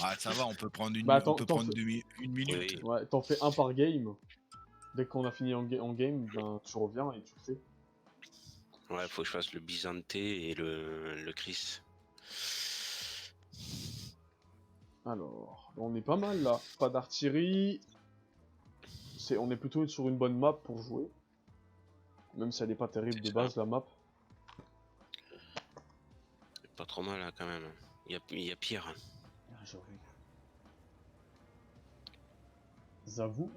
[SPEAKER 3] Ah ça va, on peut prendre
[SPEAKER 1] Bah,
[SPEAKER 3] on
[SPEAKER 1] attends,
[SPEAKER 3] peut prendre une minute.
[SPEAKER 2] Oui.
[SPEAKER 1] ouais, t'en fais un par game. Dès qu'on a fini en game, ben, tu reviens et tu le fais.
[SPEAKER 2] Ouais, faut que je fasse le Byzanté et le Chris.
[SPEAKER 1] Alors, on est pas mal là. Pas d'artillerie. On est plutôt sur une bonne map pour jouer. Même si elle est pas terrible
[SPEAKER 2] C'est
[SPEAKER 1] de
[SPEAKER 2] ça.
[SPEAKER 1] base, la map.
[SPEAKER 2] Pas trop mal là quand même. Il y a pire.
[SPEAKER 1] Ah, j'avoue. J'avoue.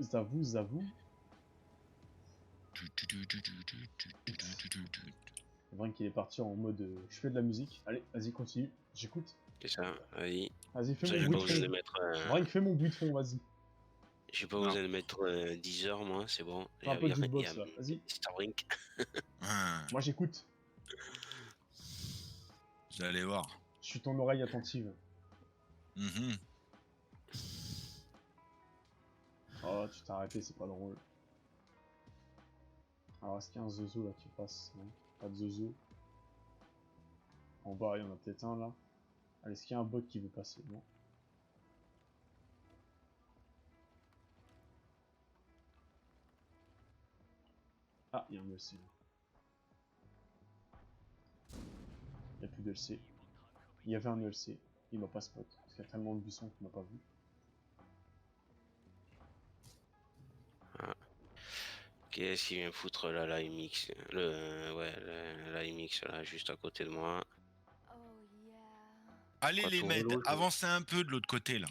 [SPEAKER 1] C'est vrai qu'il est parti en mode je fais de la musique. Allez, vas-y, continue. J'écoute.
[SPEAKER 2] C'est ça. Vas-y.
[SPEAKER 1] Vas-y, fais
[SPEAKER 2] Ça,
[SPEAKER 1] mon
[SPEAKER 2] j'ai
[SPEAKER 1] bruit
[SPEAKER 2] pas
[SPEAKER 1] de
[SPEAKER 2] besoin de
[SPEAKER 1] fond.
[SPEAKER 2] mettre.
[SPEAKER 1] Vrai, fais mon bruit de fond, vas-y.
[SPEAKER 2] J'ai pas
[SPEAKER 3] Non.
[SPEAKER 2] besoin de mettre 10 heures, moi, c'est bon.
[SPEAKER 1] Fais un peu de beatbox là, vas-y.
[SPEAKER 2] Starlink.
[SPEAKER 3] Ah,
[SPEAKER 1] Moi j'écoute.
[SPEAKER 3] vous allez voir.
[SPEAKER 1] Je suis ton oreille attentive.
[SPEAKER 3] Mhm.
[SPEAKER 1] Oh, tu t'es arrêté, c'est pas drôle. Alors, est-ce qu'il y a un zozo là qui passe? Non, pas de zozo. En bas, il y en a peut-être un là. Allez, est-ce qu'il y a un bot qui veut passer? Non. Ah, il y a un LC là. Il n'y a plus de LC. Il y avait un LC. Il m'a pas spot. Parce qu'il y a tellement de buissons qu'il m'a pas vu.
[SPEAKER 2] Qu'est-ce qu'il vient foutre là, la MX la MX là, juste à côté de moi.
[SPEAKER 4] Oh yeah.
[SPEAKER 3] Allez
[SPEAKER 2] Quoi,
[SPEAKER 3] les
[SPEAKER 2] tout
[SPEAKER 3] meds,
[SPEAKER 2] relou, je-
[SPEAKER 3] avancez un peu de l'autre côté là.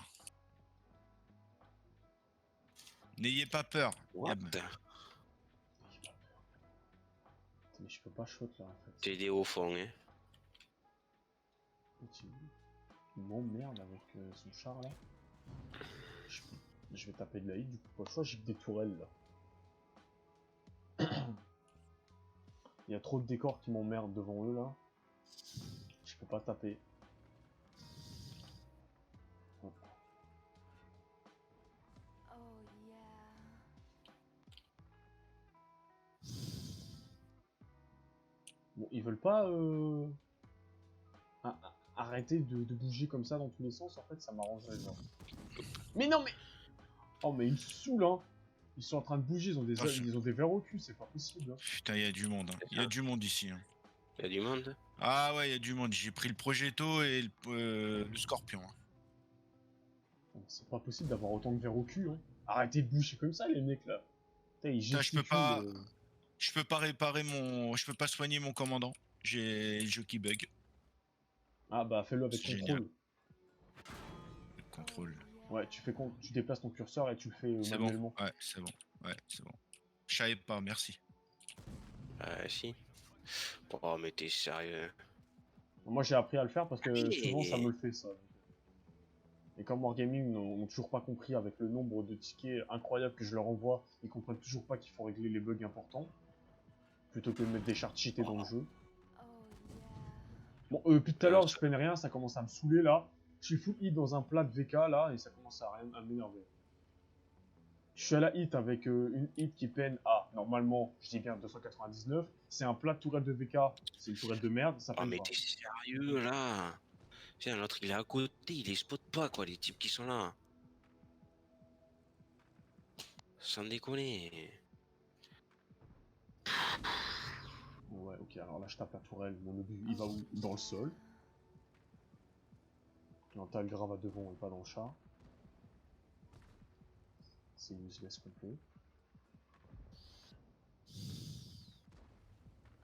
[SPEAKER 3] N'ayez pas peur.
[SPEAKER 2] What?
[SPEAKER 1] J'ai pas peur. Putain, mais je peux pas shot là en fait.
[SPEAKER 2] T'es des hauts fonds, hein.
[SPEAKER 1] Il m'emmerde avec son char là. Je vais taper de la hit, du coup, pas le choix, j'ai que des tourelles là. Il y a trop de décors qui m'emmerdent devant eux là. Je peux pas taper. Oh.
[SPEAKER 4] Oh yeah.
[SPEAKER 1] Bon, ils veulent pas arrêter de bouger comme ça dans tous les sens, en fait, ça m'arrangerait genre. Mais non, mais... Oh, mais ils me saoulent, hein. Ils sont en train de bouger, ils ont des,
[SPEAKER 3] Ah, je-
[SPEAKER 1] ils ont des verres au cul, c'est pas possible. Hein.
[SPEAKER 3] Putain, il y a du monde. Hein. Il y a du monde ici. Hein.
[SPEAKER 2] Y a du monde?
[SPEAKER 3] Ah ouais, il y a du monde. J'ai pris le Progetto et le Scorpion. Hein.
[SPEAKER 1] C'est pas possible d'avoir autant de verres au cul, hein. Arrêtez de bouger comme ça, les mecs, là. Putain, ils
[SPEAKER 3] Putain,
[SPEAKER 1] gesticulent.
[SPEAKER 3] je peux pas réparer mon... Je peux pas soigner mon commandant. J'ai le jeu qui bug.
[SPEAKER 1] Ah bah, fais-le avec
[SPEAKER 3] C'est
[SPEAKER 1] contrôle.
[SPEAKER 3] Le contrôle.
[SPEAKER 1] Ouais, tu déplaces ton curseur et tu le fais
[SPEAKER 3] C'est
[SPEAKER 1] manuellement.
[SPEAKER 3] bon. Ouais, c'est bon. Ouais, c'est bon. Je savais pas, merci.
[SPEAKER 2] Si. Oh, mais t'es sérieux?
[SPEAKER 1] Moi, j'ai appris à le faire parce que
[SPEAKER 2] Oui.
[SPEAKER 1] souvent, ça me le fait, ça. Et comme Wargaming n'ont toujours pas compris avec le nombre de tickets incroyables que je leur envoie, ils comprennent toujours pas qu'il faut régler les bugs importants. Plutôt que de mettre des chartes cheatées dans le jeu.
[SPEAKER 4] Oh yeah.
[SPEAKER 1] Bon, depuis tout à l'heure, je peine rien, ça commence à me saouler là. Je suis full hit dans un plat de VK là, et ça commence à m'énerver. Je suis à la hit avec une hit qui peine à, normalement, je dis bien 299. C'est un plat de tourelle de VK, c'est une tourelle de merde, ça
[SPEAKER 2] Oh,
[SPEAKER 1] peine
[SPEAKER 2] mais
[SPEAKER 1] pas.
[SPEAKER 2] t'es sérieux là? Tiens, l'autre il est à côté, il les spot pas quoi, les types qui sont là. Sans déconner.
[SPEAKER 1] Ouais, ok, alors là je tape la tourelle, mon obus il va où? Dans le sol. Non, t'as le grave à devant et pas dans le char. C'est useless complet.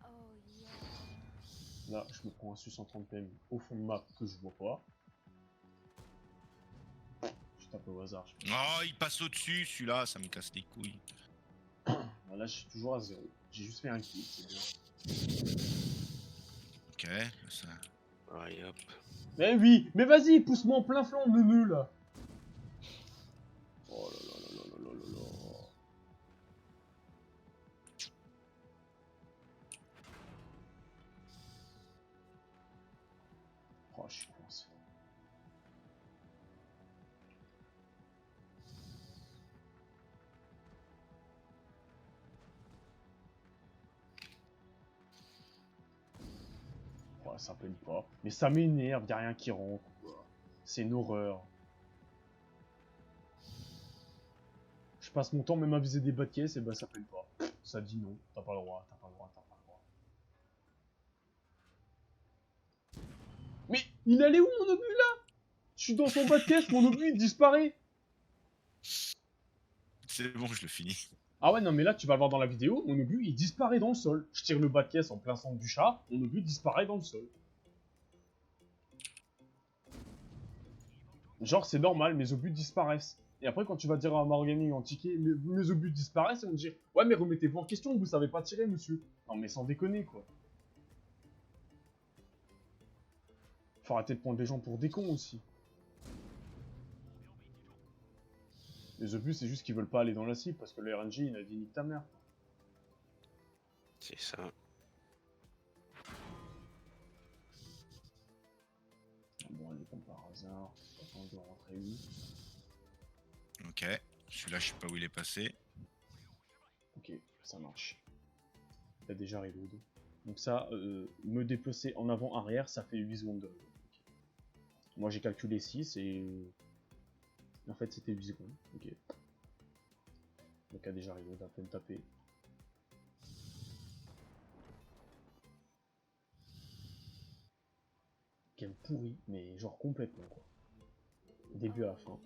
[SPEAKER 4] Oh yeah.
[SPEAKER 1] Là, je me prends un Su-130 PM au fond de map que je vois pas. Je tape au hasard.
[SPEAKER 3] Oh, il passe au-dessus, celui-là, ça me casse les couilles.
[SPEAKER 1] Là, je suis toujours à 0. J'ai juste fait un kill, c'est bien.
[SPEAKER 3] Ok, ça...
[SPEAKER 2] Allez hop.
[SPEAKER 1] Mais oui, mais vas-y, pousse-moi en plein flanc, neuneu, là. Oh là là là là là là là là. Oh, je suis coincé. Oh, ça peine pas. Mais ça m'énerve, y'a rien qui rentre, quoi. C'est une horreur. Je passe mon temps même à viser des bas de caisse et bah ça peine pas. Ça dit non, t'as pas le droit, t'as pas le droit, t'as pas le droit. Mais il allait où mon obus là? Je suis dans son bas de caisse, mon obus il disparaît.
[SPEAKER 3] C'est bon, je le finis.
[SPEAKER 1] Ah ouais non mais là tu vas le voir dans la vidéo, mon obus il disparaît dans le sol. Je tire le bas de caisse en plein centre du chat, mon obus disparaît dans le sol. Genre c'est normal, mes obus disparaissent. Et après quand tu vas dire à Morgany en ticket, mes obus disparaissent, ils vont te dire ouais mais remettez-vous en question, vous savez pas tirer monsieur. Non mais sans déconner quoi. Faut arrêter de prendre les gens pour des cons aussi. Les obus c'est juste qu'ils veulent pas aller dans la cible parce que le RNG il a dit nique ta mère.
[SPEAKER 2] C'est ça.
[SPEAKER 1] Bon allez comme par hasard, on doit rentrer où?
[SPEAKER 3] Ok. Celui-là, je sais pas où il est passé.
[SPEAKER 1] Ok, ça marche. Il a déjà reload. Donc ça, me déplacer en avant-arrière, ça fait 8 secondes de reload. Ok. Moi j'ai calculé 6 et... En fait c'était 8 secondes. Ok. Donc il a déjà reload, à peine tapé. Game pourri, mais genre complètement quoi. Début à la fin.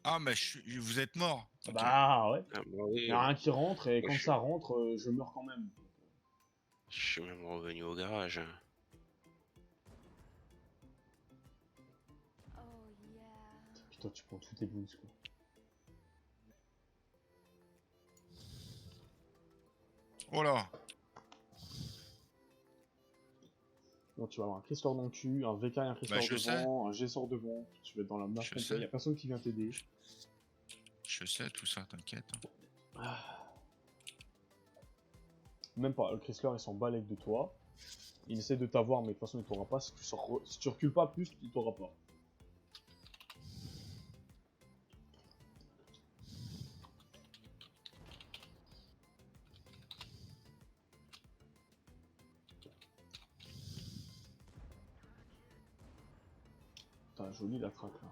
[SPEAKER 3] Ah, mais vous êtes mort. Ok.
[SPEAKER 1] Bah ouais.
[SPEAKER 2] Ah bah oui,
[SPEAKER 1] Il y a rien qui rentre et
[SPEAKER 2] moi,
[SPEAKER 1] quand
[SPEAKER 2] je suis-
[SPEAKER 1] ça rentre, je meurs quand même.
[SPEAKER 2] je suis même revenu au garage. Hein.
[SPEAKER 1] Puis toi tu prends tous tes boosts quoi.
[SPEAKER 3] Oh là.
[SPEAKER 1] Non, tu vas avoir un Chrysler dans le cul, un VK et un Chrysler
[SPEAKER 3] je sais.
[SPEAKER 1] devant, un G-sort devant, tu vas être dans la masse
[SPEAKER 3] Je
[SPEAKER 1] complète,
[SPEAKER 3] sais.
[SPEAKER 1] y a personne qui vient t'aider.
[SPEAKER 3] Je sais tout ça, t'inquiète.
[SPEAKER 1] Même pas, le Chrysler il s'en balèque de toi. Il essaie de t'avoir, mais de toute façon il t'aura pas. Si tu recules pas plus, il t'aura pas. Putain, joli la traque là.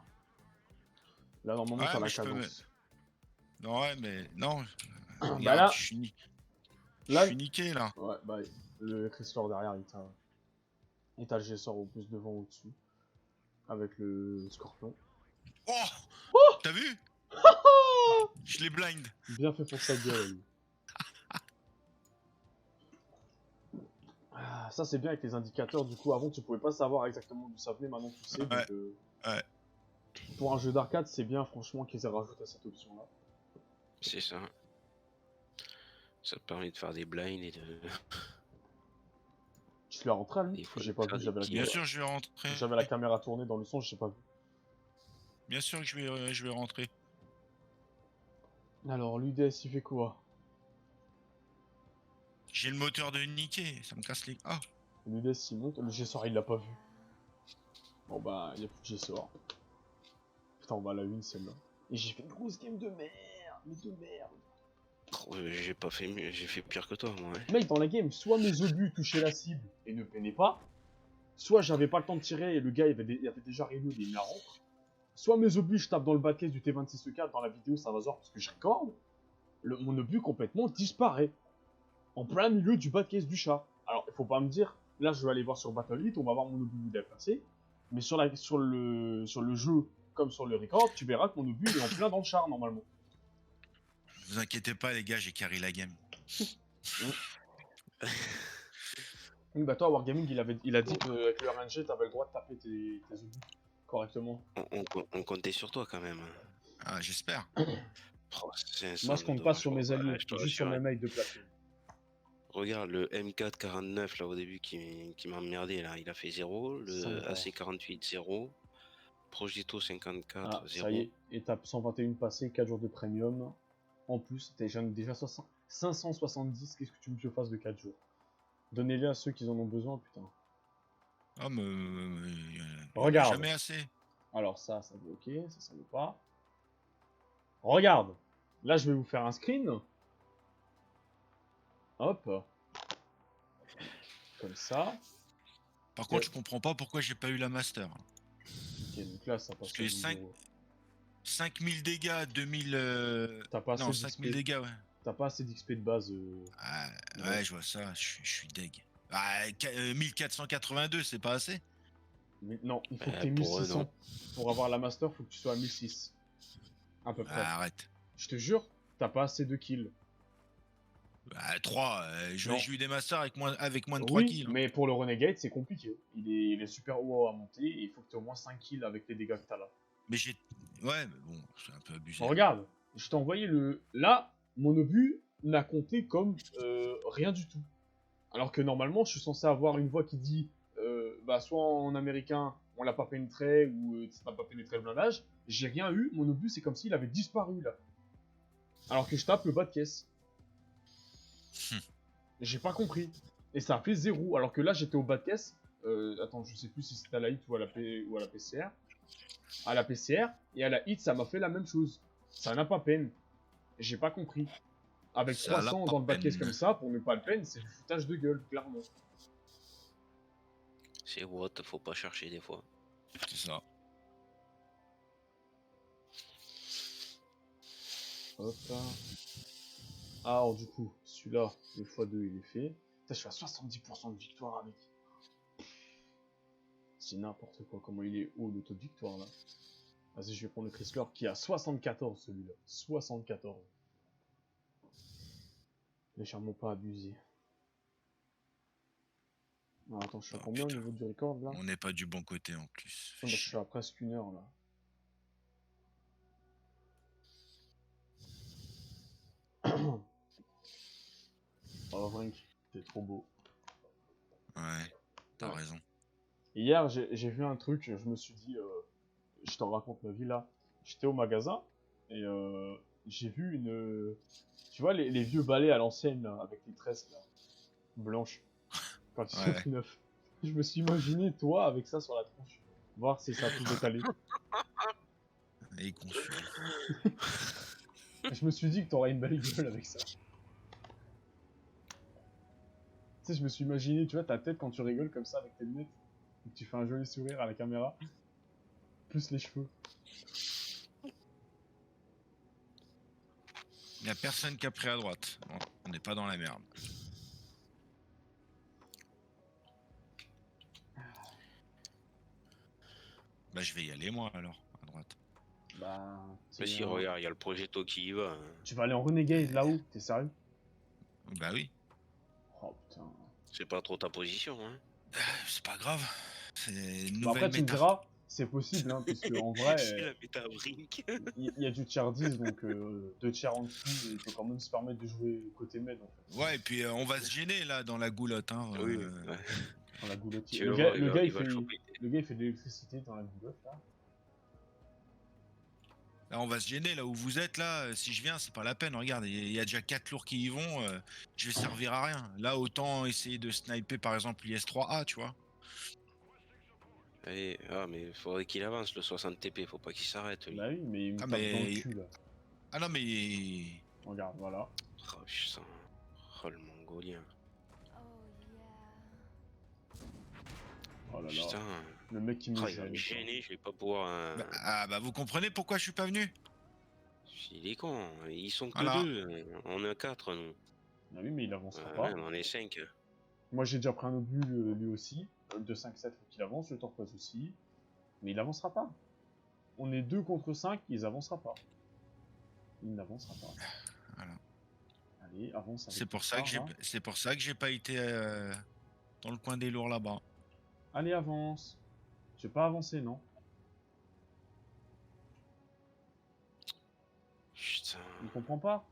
[SPEAKER 1] Là normalement
[SPEAKER 3] Ouais,
[SPEAKER 1] t'as la
[SPEAKER 3] mais je peux
[SPEAKER 1] cadence.
[SPEAKER 3] Non, ouais, mais non.
[SPEAKER 1] Bah
[SPEAKER 3] Regarde,
[SPEAKER 1] là,
[SPEAKER 3] je suis
[SPEAKER 1] là,
[SPEAKER 3] niqué là.
[SPEAKER 1] ouais, bah le Chrysler derrière il t'a le G-sort au plus devant ou dessus. Avec le Scorpion.
[SPEAKER 3] Oh, t'as vu? Je l'ai blind.
[SPEAKER 1] Bien fait pour sa gueule. Ah, ça c'est bien avec les indicateurs, du coup avant tu pouvais pas savoir exactement d'où ça venait, maintenant tu sais, donc
[SPEAKER 3] Ouais.
[SPEAKER 1] pour un jeu d'arcade c'est bien franchement qu'ils aient rajouté cette option là.
[SPEAKER 2] C'est ça. Ça te permet de faire des blinds et de.
[SPEAKER 1] Tu l'as rentré à lui?
[SPEAKER 2] Il faut
[SPEAKER 1] J'ai pas
[SPEAKER 2] faire
[SPEAKER 1] vu,
[SPEAKER 2] des petits-
[SPEAKER 3] Bien sûr, je vais rentrer.
[SPEAKER 1] j'avais la caméra tournée dans le son, j'ai pas vu.
[SPEAKER 3] Bien sûr que je vais rentrer.
[SPEAKER 1] Alors l'UDS il fait quoi?
[SPEAKER 3] J'ai le moteur de niquer, ça me casse les. Ah,
[SPEAKER 1] L'UDS il monte, le G-sort il l'a pas vu. Bon bah y'a plus de G-sort. Putain on va à la une celle-là. Et j'ai fait une grosse game de merde, mais de merde.
[SPEAKER 2] Oh, j'ai pas fait mieux, j'ai fait pire que toi, moi. Hein.
[SPEAKER 1] Mec, dans la game, soit mes obus touchaient la cible et ne peinaient pas, soit j'avais pas le temps de tirer et le gars il avait déjà reload et il me la rentre, soit mes obus je tape dans le bas de caisse du T26E4, dans la vidéo ça va se voir parce que je recorde, mon obus complètement disparaît. En plein milieu du bas de caisse du chat. Alors il faut pas me dire, là je vais aller voir sur Battle8, on va voir mon obus déplacé, mais sur le jeu comme sur le record, tu verras que mon obus est en plein dans le char normalement.
[SPEAKER 3] vous inquiétez pas, les gars, j'ai carry la game.
[SPEAKER 1] Oui, bah toi Wargaming il a dit qu'avec le RNG t'avais le droit de taper tes obus correctement.
[SPEAKER 2] On comptait sur toi quand même.
[SPEAKER 3] Ah, j'espère.
[SPEAKER 2] Oh, c'est un
[SPEAKER 1] Moi je
[SPEAKER 2] centre
[SPEAKER 1] compte
[SPEAKER 2] de
[SPEAKER 1] pas sur
[SPEAKER 2] dommage,
[SPEAKER 1] mes alliés,
[SPEAKER 2] je te
[SPEAKER 1] juste sur mes
[SPEAKER 2] rassure.
[SPEAKER 1] mails de platine.
[SPEAKER 2] Regarde, le M449 là au début qui m'a emmerdé là, il a fait 0. Le
[SPEAKER 1] 5 gras.
[SPEAKER 2] AC48 0. Progetto 54
[SPEAKER 1] Ah, ça y
[SPEAKER 2] 0.
[SPEAKER 1] est, étape 121 passée, 4 jours de premium. En plus, j'en ai déjà 570, qu'est-ce que tu veux que je fasse de 4 jours? Donnez-les à ceux qui en ont besoin, putain.
[SPEAKER 3] Ah, mais il y en a
[SPEAKER 1] Regarde.
[SPEAKER 3] jamais assez.
[SPEAKER 1] Alors ça veut ok, ça veut pas. Regarde. Là, je vais vous faire un screen. Hop. Comme ça.
[SPEAKER 3] Par contre, je comprends pas pourquoi j'ai pas eu la master.
[SPEAKER 1] Ok, donc là, ça passe
[SPEAKER 3] Parce que
[SPEAKER 1] à
[SPEAKER 3] les
[SPEAKER 1] 12
[SPEAKER 3] 5
[SPEAKER 1] euros.
[SPEAKER 3] 5000 dégâts, 2000.
[SPEAKER 1] T'as pas
[SPEAKER 3] Non,
[SPEAKER 1] assez
[SPEAKER 3] 5000
[SPEAKER 1] d'XP.
[SPEAKER 3] dégâts, ouais.
[SPEAKER 1] T'as pas assez d'XP de base.
[SPEAKER 3] Ah,
[SPEAKER 1] Ouais.
[SPEAKER 3] ouais, je vois ça, je suis deg. Ah, 1482, c'est pas assez?
[SPEAKER 1] Mais non, il faut que
[SPEAKER 2] Bah,
[SPEAKER 1] t'aies
[SPEAKER 2] pour eux,
[SPEAKER 1] 1600.
[SPEAKER 2] non.
[SPEAKER 1] Pour avoir la master, faut que tu sois à 1006. À peu près.
[SPEAKER 3] Ah, arrête.
[SPEAKER 1] Je te jure, t'as pas assez de kills.
[SPEAKER 3] Bah, 3,
[SPEAKER 1] Non.
[SPEAKER 3] j'ai eu des masters avec moins de 3
[SPEAKER 1] Oui,
[SPEAKER 3] kills. Hein.
[SPEAKER 1] mais pour le Renegade, c'est compliqué. Il est super haut à monter et il faut que tu aies au moins 5 kills avec les dégâts que t'as là.
[SPEAKER 3] Mais j'ai. Ouais, mais bon, c'est un peu abusé.
[SPEAKER 1] Regarde, je t'ai envoyé le. Là, mon obus n'a compté comme rien du tout. Alors que normalement, je suis censé avoir une voix qui dit bah, soit en américain, on l'a pas pénétré, ou ça n'a pas pénétré le blindage. J'ai rien eu, mon obus, c'est comme s'il avait disparu là. Alors que je tape le bas de caisse. J'ai pas compris. Et ça a fait 0. Alors que là, j'étais au bas de caisse. Attends, je sais plus si c'était à la hit ou à la PCR. À la PCR. Et à la hit, ça m'a fait la même chose. Ça n'a pas peine. J'ai pas compris. Avec
[SPEAKER 3] Ça l'a
[SPEAKER 1] 300
[SPEAKER 3] pas
[SPEAKER 1] dans le bas de caisse
[SPEAKER 3] peine.
[SPEAKER 1] comme ça, pour ne pas le peine, c'est du foutage de gueule, clairement.
[SPEAKER 2] C'est what, faut pas chercher des fois.
[SPEAKER 3] C'est ça.
[SPEAKER 1] Hop là. Ah, alors du coup, celui-là, le x2, il est fait. Putain, je suis à 70% de victoire avec. C'est n'importe quoi, comment il est haut le taux de victoire là. Vas-y, je vais prendre le Chrysler qui est à 74 celui-là. 74. Légèrement pas abusé. Non, attends, je suis à
[SPEAKER 3] Oh,
[SPEAKER 1] combien au
[SPEAKER 3] putain.
[SPEAKER 1] niveau du record là?
[SPEAKER 3] On n'est pas du bon côté en plus.
[SPEAKER 1] Bah, je suis à presque 1 heure là. Oh, Vrink, c'est trop beau.
[SPEAKER 3] Ouais, t'as
[SPEAKER 1] Ouais.
[SPEAKER 3] raison.
[SPEAKER 1] Hier, j'ai vu un truc, je me suis dit, je t'en raconte ma vie là. J'étais au magasin et j'ai vu une. Tu vois, les vieux balais à l'ancienne là, avec les tresses là, blanches, quand ils sont
[SPEAKER 3] Ouais.
[SPEAKER 1] tout neufs. Je me suis imaginé toi avec ça sur la tronche, voir si ça a plus décalé.
[SPEAKER 3] Et conçu.
[SPEAKER 1] Et je me suis dit que t'aurais une belle gueule avec ça. Tu sais, je me suis imaginé, tu vois, ta tête quand tu rigoles comme ça avec tes lunettes, et que tu fais un joli sourire à la caméra, plus les cheveux.
[SPEAKER 3] Il n'y a personne qui a pris à droite. Bon, on n'est pas dans la merde. Bah, je vais y aller, moi, alors, à droite.
[SPEAKER 1] Bah,
[SPEAKER 2] Mais si, regarde, il y a le Progetto qui y va. Hein.
[SPEAKER 1] tu vas aller en Renegade là-haut, t'es sérieux?
[SPEAKER 3] Bah oui.
[SPEAKER 1] Oh putain.
[SPEAKER 2] C'est pas trop ta position, hein.
[SPEAKER 3] C'est pas grave. C'est une
[SPEAKER 1] Bah après,
[SPEAKER 3] nouvelle
[SPEAKER 1] tu me
[SPEAKER 3] méta.
[SPEAKER 1] diras, c'est possible, hein, puisque en vrai,
[SPEAKER 2] C'est la méta Brink.
[SPEAKER 1] il y a du tier 10, donc 2 tiers en dessous, il peut quand même se permettre de jouer côté med en fait.
[SPEAKER 3] Ouais, et puis on va se gêner, là, dans la goulotte. Hein,
[SPEAKER 2] Oui, ouais.
[SPEAKER 1] Dans la goulotte.
[SPEAKER 2] Tu vas voir,
[SPEAKER 1] Le gars,
[SPEAKER 2] il va le choper.
[SPEAKER 1] le gars, il fait de l'électricité dans la goulotte là.
[SPEAKER 3] Là, on va se gêner, là où vous êtes, là. Si je viens, c'est pas la peine. Regarde, il y a déjà 4 lourds qui y vont. Je vais servir à rien. Là, autant essayer de sniper, par exemple, l'IS-3A, tu vois.
[SPEAKER 2] Allez, ah, mais il faudrait qu'il avance le 60 TP, faut pas qu'il s'arrête. Lui.
[SPEAKER 1] Bah oui, mais il me
[SPEAKER 3] Ah,
[SPEAKER 1] tape dans le
[SPEAKER 3] mais.
[SPEAKER 1] cul là.
[SPEAKER 3] Ah non, mais.
[SPEAKER 1] Regarde, voilà.
[SPEAKER 2] Oh, putain. Oh, le mongolien.
[SPEAKER 4] Oh yeah.
[SPEAKER 1] Oh là là.
[SPEAKER 2] Putain.
[SPEAKER 1] Le mec qui me
[SPEAKER 2] Oh, il va
[SPEAKER 1] gêne.
[SPEAKER 2] me gêner, je vais pas pouvoir.
[SPEAKER 3] Bah, vous comprenez pourquoi je suis pas venu?
[SPEAKER 2] Il est con, ils sont que
[SPEAKER 3] Voilà.
[SPEAKER 2] 2. On est 4, nous.
[SPEAKER 1] Ah oui, mais il avancera pas.
[SPEAKER 2] Ouais, on est 5.
[SPEAKER 1] Moi, j'ai déjà pris un obus lui aussi. De 5-7, faut qu'il avance. Le torpose aussi. Mais il avancera pas. On est 2 contre 5, il avancera pas. Il n'avancera pas.
[SPEAKER 3] Voilà.
[SPEAKER 1] Allez, avance avec
[SPEAKER 3] C'est pour
[SPEAKER 1] ton
[SPEAKER 3] ça que
[SPEAKER 1] phare, là.
[SPEAKER 3] c'est pour ça que j'ai pas été dans le coin des lourds là-bas.
[SPEAKER 1] Allez, avance. Tu veux pas avancer, non?
[SPEAKER 2] Putain.
[SPEAKER 1] Il comprend pas.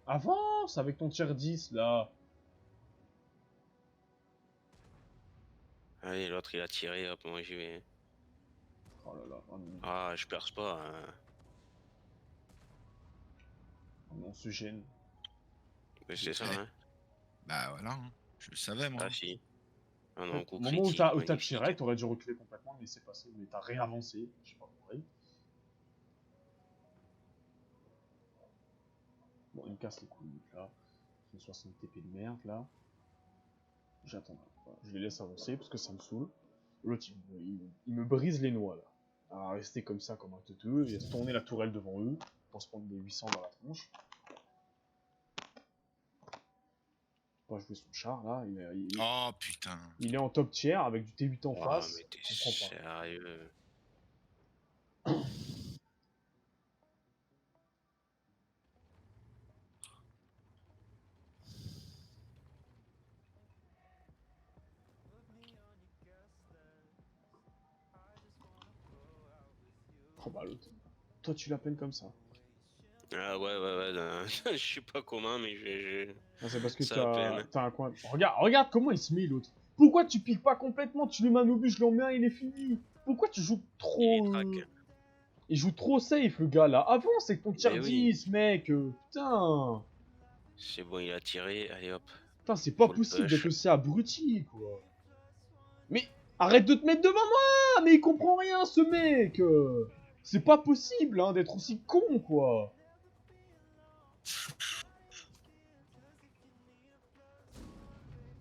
[SPEAKER 1] Avance avec ton tier 10, là.
[SPEAKER 2] Allez, l'autre il a tiré, hop, moi j'y vais.
[SPEAKER 1] Oh là là, oh non,
[SPEAKER 2] Ah, je perce pas. Hein.
[SPEAKER 1] on se gêne.
[SPEAKER 2] Mais c'est ça,
[SPEAKER 3] Ouais.
[SPEAKER 2] hein.
[SPEAKER 3] Bah voilà, hein. Je le savais moi.
[SPEAKER 2] Ah si. Ah
[SPEAKER 1] En
[SPEAKER 2] non,
[SPEAKER 1] fait,
[SPEAKER 2] coup
[SPEAKER 1] au moment où
[SPEAKER 2] critique,
[SPEAKER 1] t'as tiré,
[SPEAKER 2] magnifique.
[SPEAKER 1] t'aurais dû reculer complètement, mais c'est passé, mais t'as réavancé, je sais pas pourquoi. Bon, il me casse les couilles, donc là. Son 60 TP de merde, là. J'attends. Voilà, je les laisse avancer, parce que ça me saoule. L'autre, il me brise les noix, là. À rester comme ça, comme un teuteux, et à se tourner la tourelle devant eux, pour se prendre des 800 dans la tronche. Pas jouer son char, là.
[SPEAKER 3] Oh putain.
[SPEAKER 1] Il est en top tier, avec du T8 en
[SPEAKER 2] Ah,
[SPEAKER 1] face.
[SPEAKER 2] mais t'es
[SPEAKER 1] Je comprends pas.
[SPEAKER 2] sérieux.
[SPEAKER 1] Oh bah l'autre. Toi, tu la peines comme ça.
[SPEAKER 2] Ah ouais, non, je sais pas comment, mais
[SPEAKER 1] Ah, c'est parce que
[SPEAKER 2] ça à peine.
[SPEAKER 1] t'as un coin. Regarde comment il se met l'autre. Pourquoi tu piques pas complètement? Tu lui mets un obus, je l'en mets un, il est fini. Pourquoi tu joues
[SPEAKER 2] Il
[SPEAKER 1] trop.
[SPEAKER 2] traque.
[SPEAKER 1] Il joue trop safe le gars là. Avance avec ton tier
[SPEAKER 2] Mais oui.
[SPEAKER 1] 10, mec. Putain.
[SPEAKER 2] C'est bon, il a tiré, allez hop.
[SPEAKER 1] Putain, c'est pas
[SPEAKER 2] Full
[SPEAKER 1] possible
[SPEAKER 2] push.
[SPEAKER 1] d'être aussi abruti quoi. Mais arrête de te mettre devant moi. Mais il comprend rien ce mec. C'est pas possible hein, d'être aussi con quoi.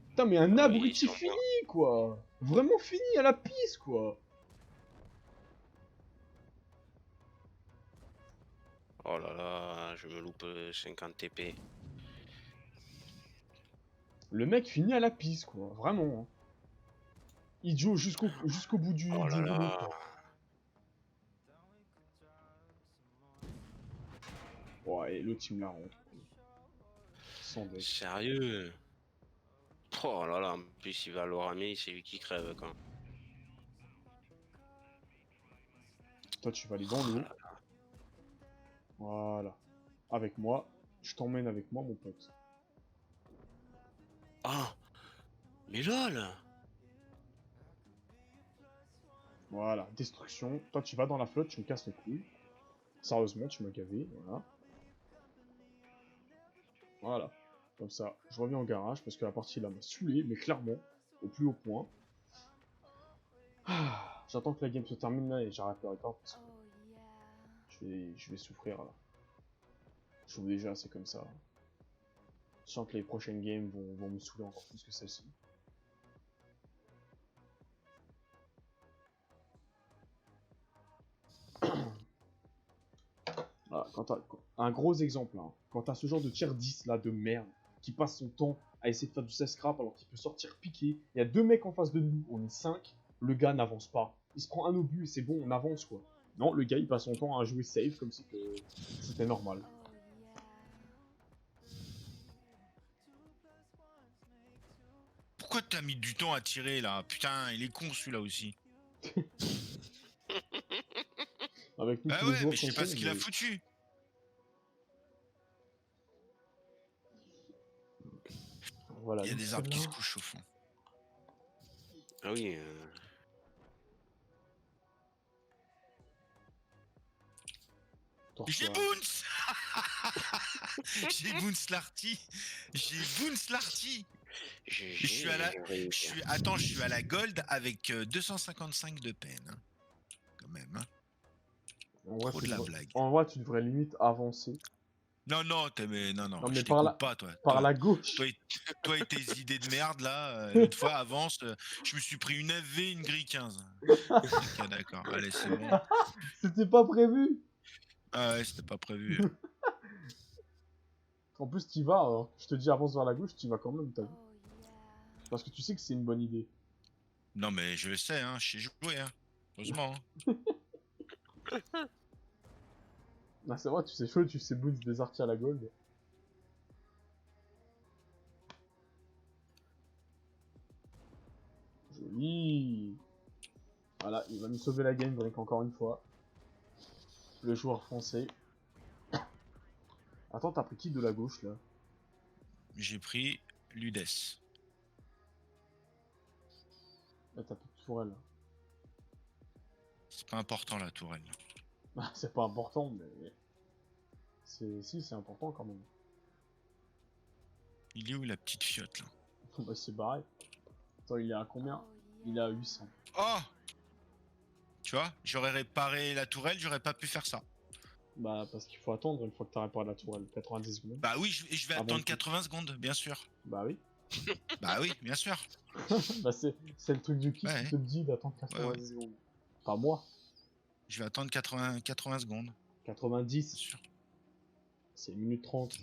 [SPEAKER 1] Putain, mais un
[SPEAKER 2] Ah oui, ils
[SPEAKER 1] abruti
[SPEAKER 2] sont
[SPEAKER 1] fini
[SPEAKER 2] bons.
[SPEAKER 1] quoi. Vraiment fini à la pisse quoi.
[SPEAKER 2] Oh là là, je me loupe 50 TP.
[SPEAKER 1] Le mec finit à la pisse, quoi. Vraiment. Hein. Idiot jusqu'au bout du
[SPEAKER 2] Oh là
[SPEAKER 1] rouleau,
[SPEAKER 2] là.
[SPEAKER 1] quoi. Ouais, et l'autre, il me la rend. Sans deck.
[SPEAKER 2] Sérieux. Oh là là, en plus il va le ramer, c'est lui qui crève quand.
[SPEAKER 1] Toi, tu vas aller dans l'eau. Voilà. Avec moi. Je t'emmène avec moi, mon pote.
[SPEAKER 2] Ah, mais lol.
[SPEAKER 1] Voilà. Destruction. Toi, tu vas dans la flotte, tu me casses les couilles. Sérieusement, tu m'as gavé. Voilà. Voilà. Comme ça, je reviens au garage parce que la partie là m'a saoulé, mais clairement, au plus haut point. Ah, j'attends que la game se termine là et j'arrête le record parce que
[SPEAKER 4] Oh yeah.
[SPEAKER 1] je vais souffrir là. Je trouve déjà c'est comme ça. Je sens que les prochaines games vont me saouler encore plus que celle-ci. Voilà, un gros exemple, hein, quand t'as ce genre de tier 10 là de merde, qui passe son temps à essayer de faire du scrap alors qu'il peut sortir piqué, il y a deux mecs en face de nous, on est 5, le gars n'avance pas. Il se prend un obus et c'est bon, on avance quoi. Non, le gars il passe son temps à jouer safe comme si c'était normal.
[SPEAKER 4] Oh yeah.
[SPEAKER 3] Pourquoi t'as mis du temps à tirer là? Putain, il est con celui-là aussi.
[SPEAKER 1] Avec nous
[SPEAKER 3] Bah
[SPEAKER 1] tous les
[SPEAKER 3] ouais,
[SPEAKER 1] jours
[SPEAKER 3] mais je sais
[SPEAKER 1] comme
[SPEAKER 3] pas
[SPEAKER 1] ça,
[SPEAKER 3] ce qu'il a
[SPEAKER 1] mais-
[SPEAKER 3] foutu.
[SPEAKER 1] Voilà,
[SPEAKER 3] Il y a
[SPEAKER 1] donc
[SPEAKER 3] des arbres qui se
[SPEAKER 1] celle-là.
[SPEAKER 3] couchent au fond.
[SPEAKER 2] Ah oui.
[SPEAKER 1] Toi,
[SPEAKER 3] J'ai
[SPEAKER 1] toi.
[SPEAKER 3] Boons. J'ai Boons Larty. J'ai Boons Larty. Je suis à la... Attends, je suis à la gold avec 255 de peine. Hein. Quand même. Hein.
[SPEAKER 1] En vrai,
[SPEAKER 3] Trop de la blague.
[SPEAKER 1] en vrai, tu devrais limite avancer.
[SPEAKER 3] Non, non, non,
[SPEAKER 1] Non, mais
[SPEAKER 3] je
[SPEAKER 1] par
[SPEAKER 3] t'écoute pas, toi.
[SPEAKER 1] par la gauche.
[SPEAKER 3] Toi et tes idées de merde, là, l'autre fois, avance, je me suis pris une FV, une grille 15. Ok, d'accord, allez, c'est bon.
[SPEAKER 1] C'était pas prévu.
[SPEAKER 3] Ah ouais, c'était pas prévu.
[SPEAKER 1] En plus, t'y vas, alors. Je te dis avance vers la gauche, t'y vas quand même, t'as vu.
[SPEAKER 4] Oh yeah.
[SPEAKER 1] Parce que tu sais que c'est une bonne idée.
[SPEAKER 3] Non, mais je le sais, hein, je sais jouer, hein. Heureusement. Hein.
[SPEAKER 1] Ah, c'est vrai, tu sais chaud, tu sais Boons désartir la gold. Joli. Voilà, il va nous sauver la game, Brick, encore une fois. Le joueur français. Attends, t'as pris qui de la gauche, là?
[SPEAKER 3] J'ai pris Ludes.
[SPEAKER 1] Là, t'as plus de tourelle.
[SPEAKER 3] C'est pas important la tourelle.
[SPEAKER 1] Bah, c'est pas important, mais... Si, c'est important quand même.
[SPEAKER 3] Il est où la petite fiotte là?
[SPEAKER 1] Bah, c'est barré. Attends, il est à combien? Il est à 800.
[SPEAKER 3] Oh! Tu vois, j'aurais réparé la tourelle, j'aurais pas pu faire ça.
[SPEAKER 1] Bah, parce qu'il faut attendre une fois que t'as réparé la tourelle. 90 secondes.
[SPEAKER 3] Bah oui, je vais
[SPEAKER 1] Ah bon,
[SPEAKER 3] attendre
[SPEAKER 1] ok.
[SPEAKER 3] 80 secondes, bien sûr.
[SPEAKER 1] Bah oui.
[SPEAKER 3] Bah oui, bien sûr.
[SPEAKER 1] Bah, c'est le truc du kit
[SPEAKER 3] Ouais.
[SPEAKER 1] qui te dit d'attendre
[SPEAKER 3] Ouais,
[SPEAKER 1] 90
[SPEAKER 3] ouais.
[SPEAKER 1] secondes. Pas moi.
[SPEAKER 3] Je vais attendre 80 secondes, bien
[SPEAKER 1] 90.
[SPEAKER 3] sûr.
[SPEAKER 1] C'est 1 minute 30.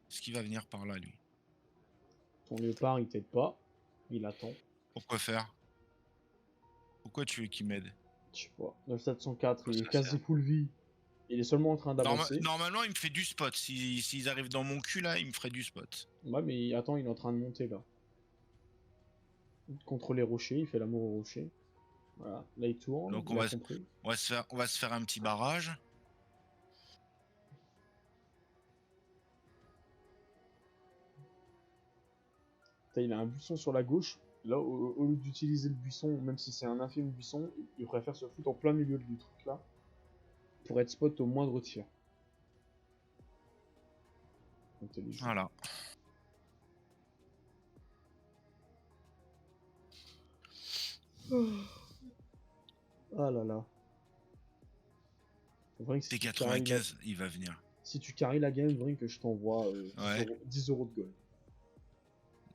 [SPEAKER 3] Est-ce qu'il va venir par là, lui?
[SPEAKER 1] Ton léopard, il t'aide pas. Il attend.
[SPEAKER 3] Pourquoi faire? Pourquoi tu veux qu'il m'aide?
[SPEAKER 1] Je sais pas. 9704, il
[SPEAKER 2] Ça
[SPEAKER 1] est quasi
[SPEAKER 2] sert.
[SPEAKER 1] full vie. Il est seulement en train d'avancer.
[SPEAKER 3] Normalement, il me fait du spot. S'ils arrivent dans mon cul, là, il me ferait du spot.
[SPEAKER 1] Ouais, mais attends, il est en train de monter là. Contre les rochers, il fait l'amour aux rochers. Voilà. Là, il tourne.
[SPEAKER 3] Donc
[SPEAKER 1] Il
[SPEAKER 3] on
[SPEAKER 1] a
[SPEAKER 3] va,
[SPEAKER 1] compris.
[SPEAKER 3] on va se faire un petit barrage.
[SPEAKER 1] Putain, il a un buisson sur la gauche. Là, au lieu d'utiliser le buisson, même si c'est un infime buisson, il préfère se foutre en plein milieu du truc là. Pour être spot au moindre tir. Intelligent.
[SPEAKER 3] Voilà.
[SPEAKER 1] Ah là là. Faudrait que si tu carries la...
[SPEAKER 3] T95, il va venir.
[SPEAKER 1] si tu carries la game, faudrait que je t'envoie 10 euros de gold.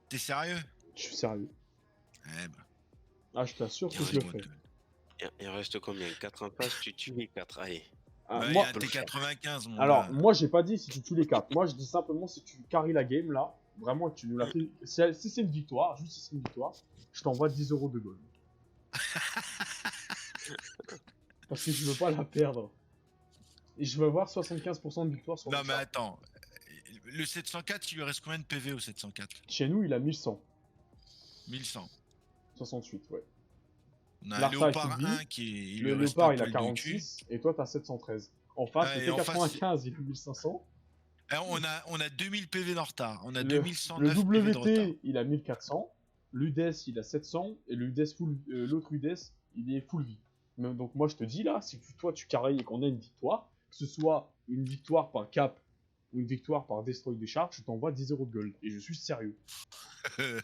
[SPEAKER 3] T'es sérieux?
[SPEAKER 1] Je suis sérieux.
[SPEAKER 3] Eh ben,
[SPEAKER 1] Ah, je t'assure que je le
[SPEAKER 3] dis-moi
[SPEAKER 1] fais.
[SPEAKER 3] que-
[SPEAKER 2] Il reste combien? 4 en face, tu tues les 4. Allez.
[SPEAKER 1] Ah,
[SPEAKER 3] Bah,
[SPEAKER 1] moi...
[SPEAKER 3] il y a T95, mon
[SPEAKER 1] Alors,
[SPEAKER 3] gars.
[SPEAKER 1] moi, j'ai pas dit si tu tues les 4. Moi, je dis simplement si tu carries la game là, vraiment, tu nous la fais. Si c'est une victoire, juste si c'est une victoire, je t'envoie 10 euros de gold. Parce que je veux pas la perdre. Et je veux voir 75% de victoire sur
[SPEAKER 3] Non,
[SPEAKER 1] le
[SPEAKER 3] mais
[SPEAKER 1] char.
[SPEAKER 3] attends. Le 704, il lui reste combien de PV au 704?
[SPEAKER 1] Chez nous, il a 1100.
[SPEAKER 3] 1100.
[SPEAKER 1] 68, ouais.
[SPEAKER 3] On a un
[SPEAKER 1] L'Arta est
[SPEAKER 3] Léopard
[SPEAKER 1] full vie.
[SPEAKER 3] 1 qui il
[SPEAKER 1] Le
[SPEAKER 3] lui reste
[SPEAKER 1] léopard,
[SPEAKER 3] un
[SPEAKER 1] il a
[SPEAKER 3] poil de cul.
[SPEAKER 1] 46. Et toi, t'as 713. En face,
[SPEAKER 3] Ouais,
[SPEAKER 1] le
[SPEAKER 3] et en face,
[SPEAKER 1] T95, il a 1500.
[SPEAKER 3] Eh, on a 2000 PV de retard. On a
[SPEAKER 1] Le
[SPEAKER 3] 2109 PV de retard.
[SPEAKER 1] WT, il a 1400. L'UDES, il a 700. Et l'autre UDES, il est full vie. Donc moi, je te dis là, si toi tu carries et qu'on a une victoire, que ce soit une victoire par cap ou une victoire par destroy des chars, je t'envoie 10 euros de gold. Et je suis sérieux. Je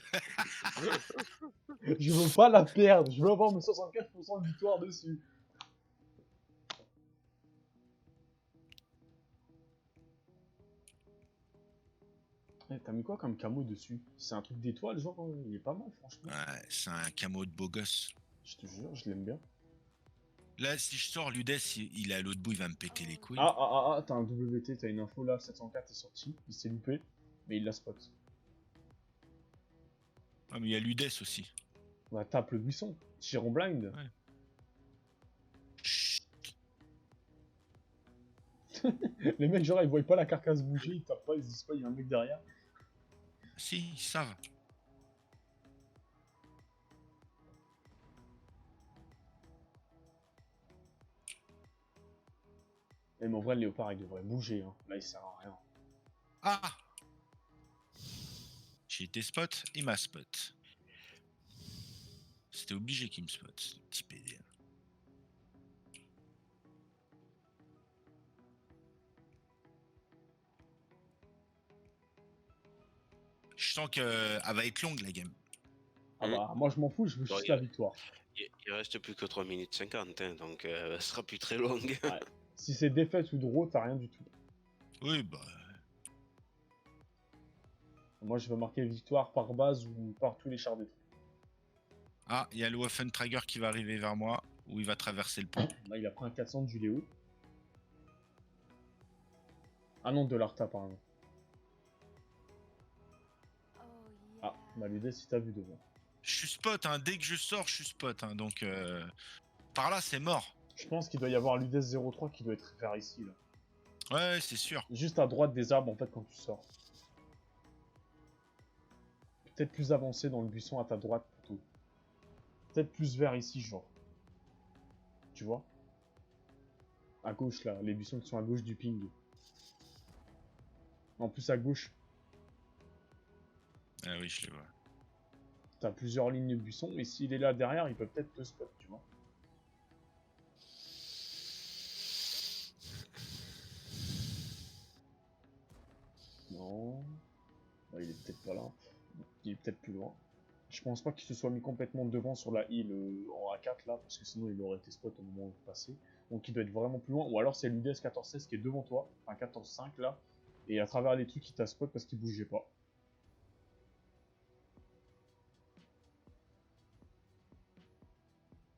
[SPEAKER 1] veux pas la perdre. Je veux avoir mes 75% de victoire dessus. Eh, t'as mis quoi comme camo dessus? C'est un truc d'étoile, genre, il est pas mal, franchement.
[SPEAKER 3] Ouais, c'est un camo de beau gosse.
[SPEAKER 1] Je te jure, je l'aime bien.
[SPEAKER 3] Là, si je sors l'UDES, il est à l'autre bout, il va me péter les couilles.
[SPEAKER 1] T'as un WT, t'as une info là, 704 est sorti, il s'est loupé, mais il la spot.
[SPEAKER 3] Ah, mais il y a l'UDES aussi.
[SPEAKER 1] Bah, tape le buisson, tire en blind.
[SPEAKER 3] Ouais. Chut.
[SPEAKER 1] Les mecs, genre, ils voient pas la carcasse bouger, ils tapent pas, ils se disent pas, il y a un mec derrière.
[SPEAKER 3] Si, ils savent.
[SPEAKER 1] Et mais en vrai, le léopard, il devrait bouger, hein. Là, il sert à rien.
[SPEAKER 3] Ah! J'ai été spot, il m'a spot. C'était obligé qu'il me spot, ce petit PD. Je sens qu'elle va être longue la game.
[SPEAKER 1] Ah bah, moi, je m'en fous, je veux
[SPEAKER 2] Bon,
[SPEAKER 1] juste la victoire.
[SPEAKER 2] Il reste plus que 3 minutes 50, hein, donc elle sera plus très longue.
[SPEAKER 1] Ouais. Si c'est défaite ou draw, t'as rien du tout.
[SPEAKER 3] Oui, bah.
[SPEAKER 1] Moi, je veux marquer victoire par base ou par tous les chars détruits.
[SPEAKER 3] Ah, il y a le Waffentrager qui va arriver vers moi, où il va traverser le pont.
[SPEAKER 1] Là, il a pris un 400 du Léo. Ah non, de l'Arta, pardon. Ah, bah l'idée, si t'as vu devant.
[SPEAKER 3] Je suis spot, hein. Dès que je sors, je suis spot, hein. Donc, par là, c'est mort.
[SPEAKER 1] Je pense qu'il doit y avoir l'UDES 03 qui doit être vers ici, là.
[SPEAKER 3] Ouais, c'est sûr.
[SPEAKER 1] Juste à droite des arbres, en fait, quand tu sors. Peut-être plus avancé dans le buisson à ta droite, plutôt. Peut-être plus vers ici, genre. Tu vois? À gauche, là. Les buissons qui sont à gauche du ping. En plus, à gauche.
[SPEAKER 3] Ah oui, je les vois.
[SPEAKER 1] t'as plusieurs lignes de buissons, et s'il est là derrière, il peut peut-être te spot, tu vois. Non. Ouais, il est peut-être pas là. Il est peut-être plus loin. Je pense pas qu'il se soit mis complètement devant sur la île en A4 là, parce que sinon il aurait été spot au moment où il passait. Donc il doit être vraiment plus loin. Ou alors c'est l'UDS 14-16 qui est devant toi, enfin 14-5 là, et à travers les trucs il t'a spot parce qu'il bougeait pas.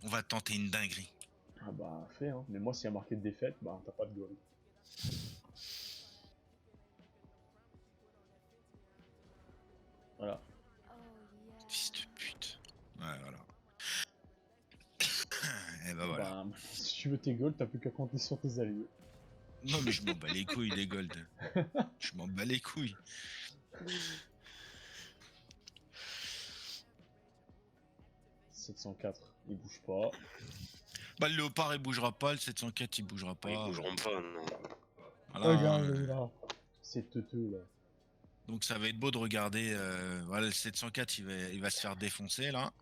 [SPEAKER 3] On va tenter une dinguerie.
[SPEAKER 1] Ah bah fait hein. Mais moi s'il y a marqué de défaite, bah t'as pas de goal. Voilà.
[SPEAKER 4] Oh yeah.
[SPEAKER 3] Fils de pute. Ouais, voilà. Et bah voilà.
[SPEAKER 1] Bah, si tu veux tes goals, t'as plus qu'à compter sur tes alliés.
[SPEAKER 3] Non, mais je m'en bats les couilles, les golds. Je m'en bats les couilles.
[SPEAKER 1] « 704, il bouge pas.
[SPEAKER 3] Bah, le léopard il bougera pas, le 704 il bougera pas.
[SPEAKER 2] Ils bougeront pas, non.
[SPEAKER 3] Voilà,
[SPEAKER 1] Regarde,
[SPEAKER 3] hein.
[SPEAKER 1] il est là. C'est teuteux là.
[SPEAKER 3] Donc ça va être beau de regarder. Voilà, le 704 il va se faire défoncer là.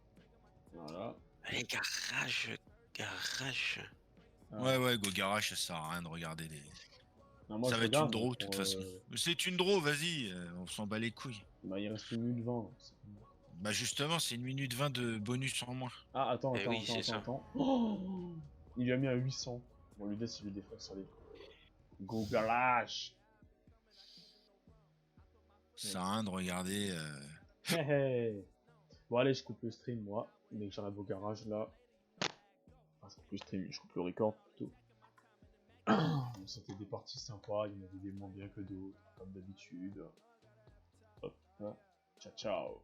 [SPEAKER 1] Voilà.
[SPEAKER 2] Allez, garage, garage.
[SPEAKER 1] Ah.
[SPEAKER 3] Ouais, ouais, go garage, ça sert à rien de regarder les.
[SPEAKER 1] Non, moi,
[SPEAKER 3] Ça
[SPEAKER 1] je
[SPEAKER 3] va être une
[SPEAKER 1] regarde,
[SPEAKER 3] draw de
[SPEAKER 1] pour,
[SPEAKER 3] toute façon. C'est une draw, vas-y, on s'en bat les couilles.
[SPEAKER 1] Bah, il reste 1 minute 20.
[SPEAKER 3] Bah justement, c'est 1 minute 20 de bonus en moins.
[SPEAKER 1] Ah, attends,
[SPEAKER 2] Eh
[SPEAKER 1] attends,
[SPEAKER 2] oui,
[SPEAKER 1] attends,
[SPEAKER 2] c'est
[SPEAKER 1] attends,
[SPEAKER 2] ça.
[SPEAKER 1] attends. Oh, il lui a mis à 800. Bon, lui laisse, il lui défonce, allez. Go Galash.
[SPEAKER 3] Ça sert à rien de regarder.
[SPEAKER 1] Hé hé. Bon, allez, je coupe le stream, moi. Dès que j'arrive au garage, là. Enfin, je coupe le stream, je coupe le record, plutôt. Bon, c'était des parties sympas, il y en avait des moins bien que d'autres, comme d'habitude. Hop, là. Ciao, ciao.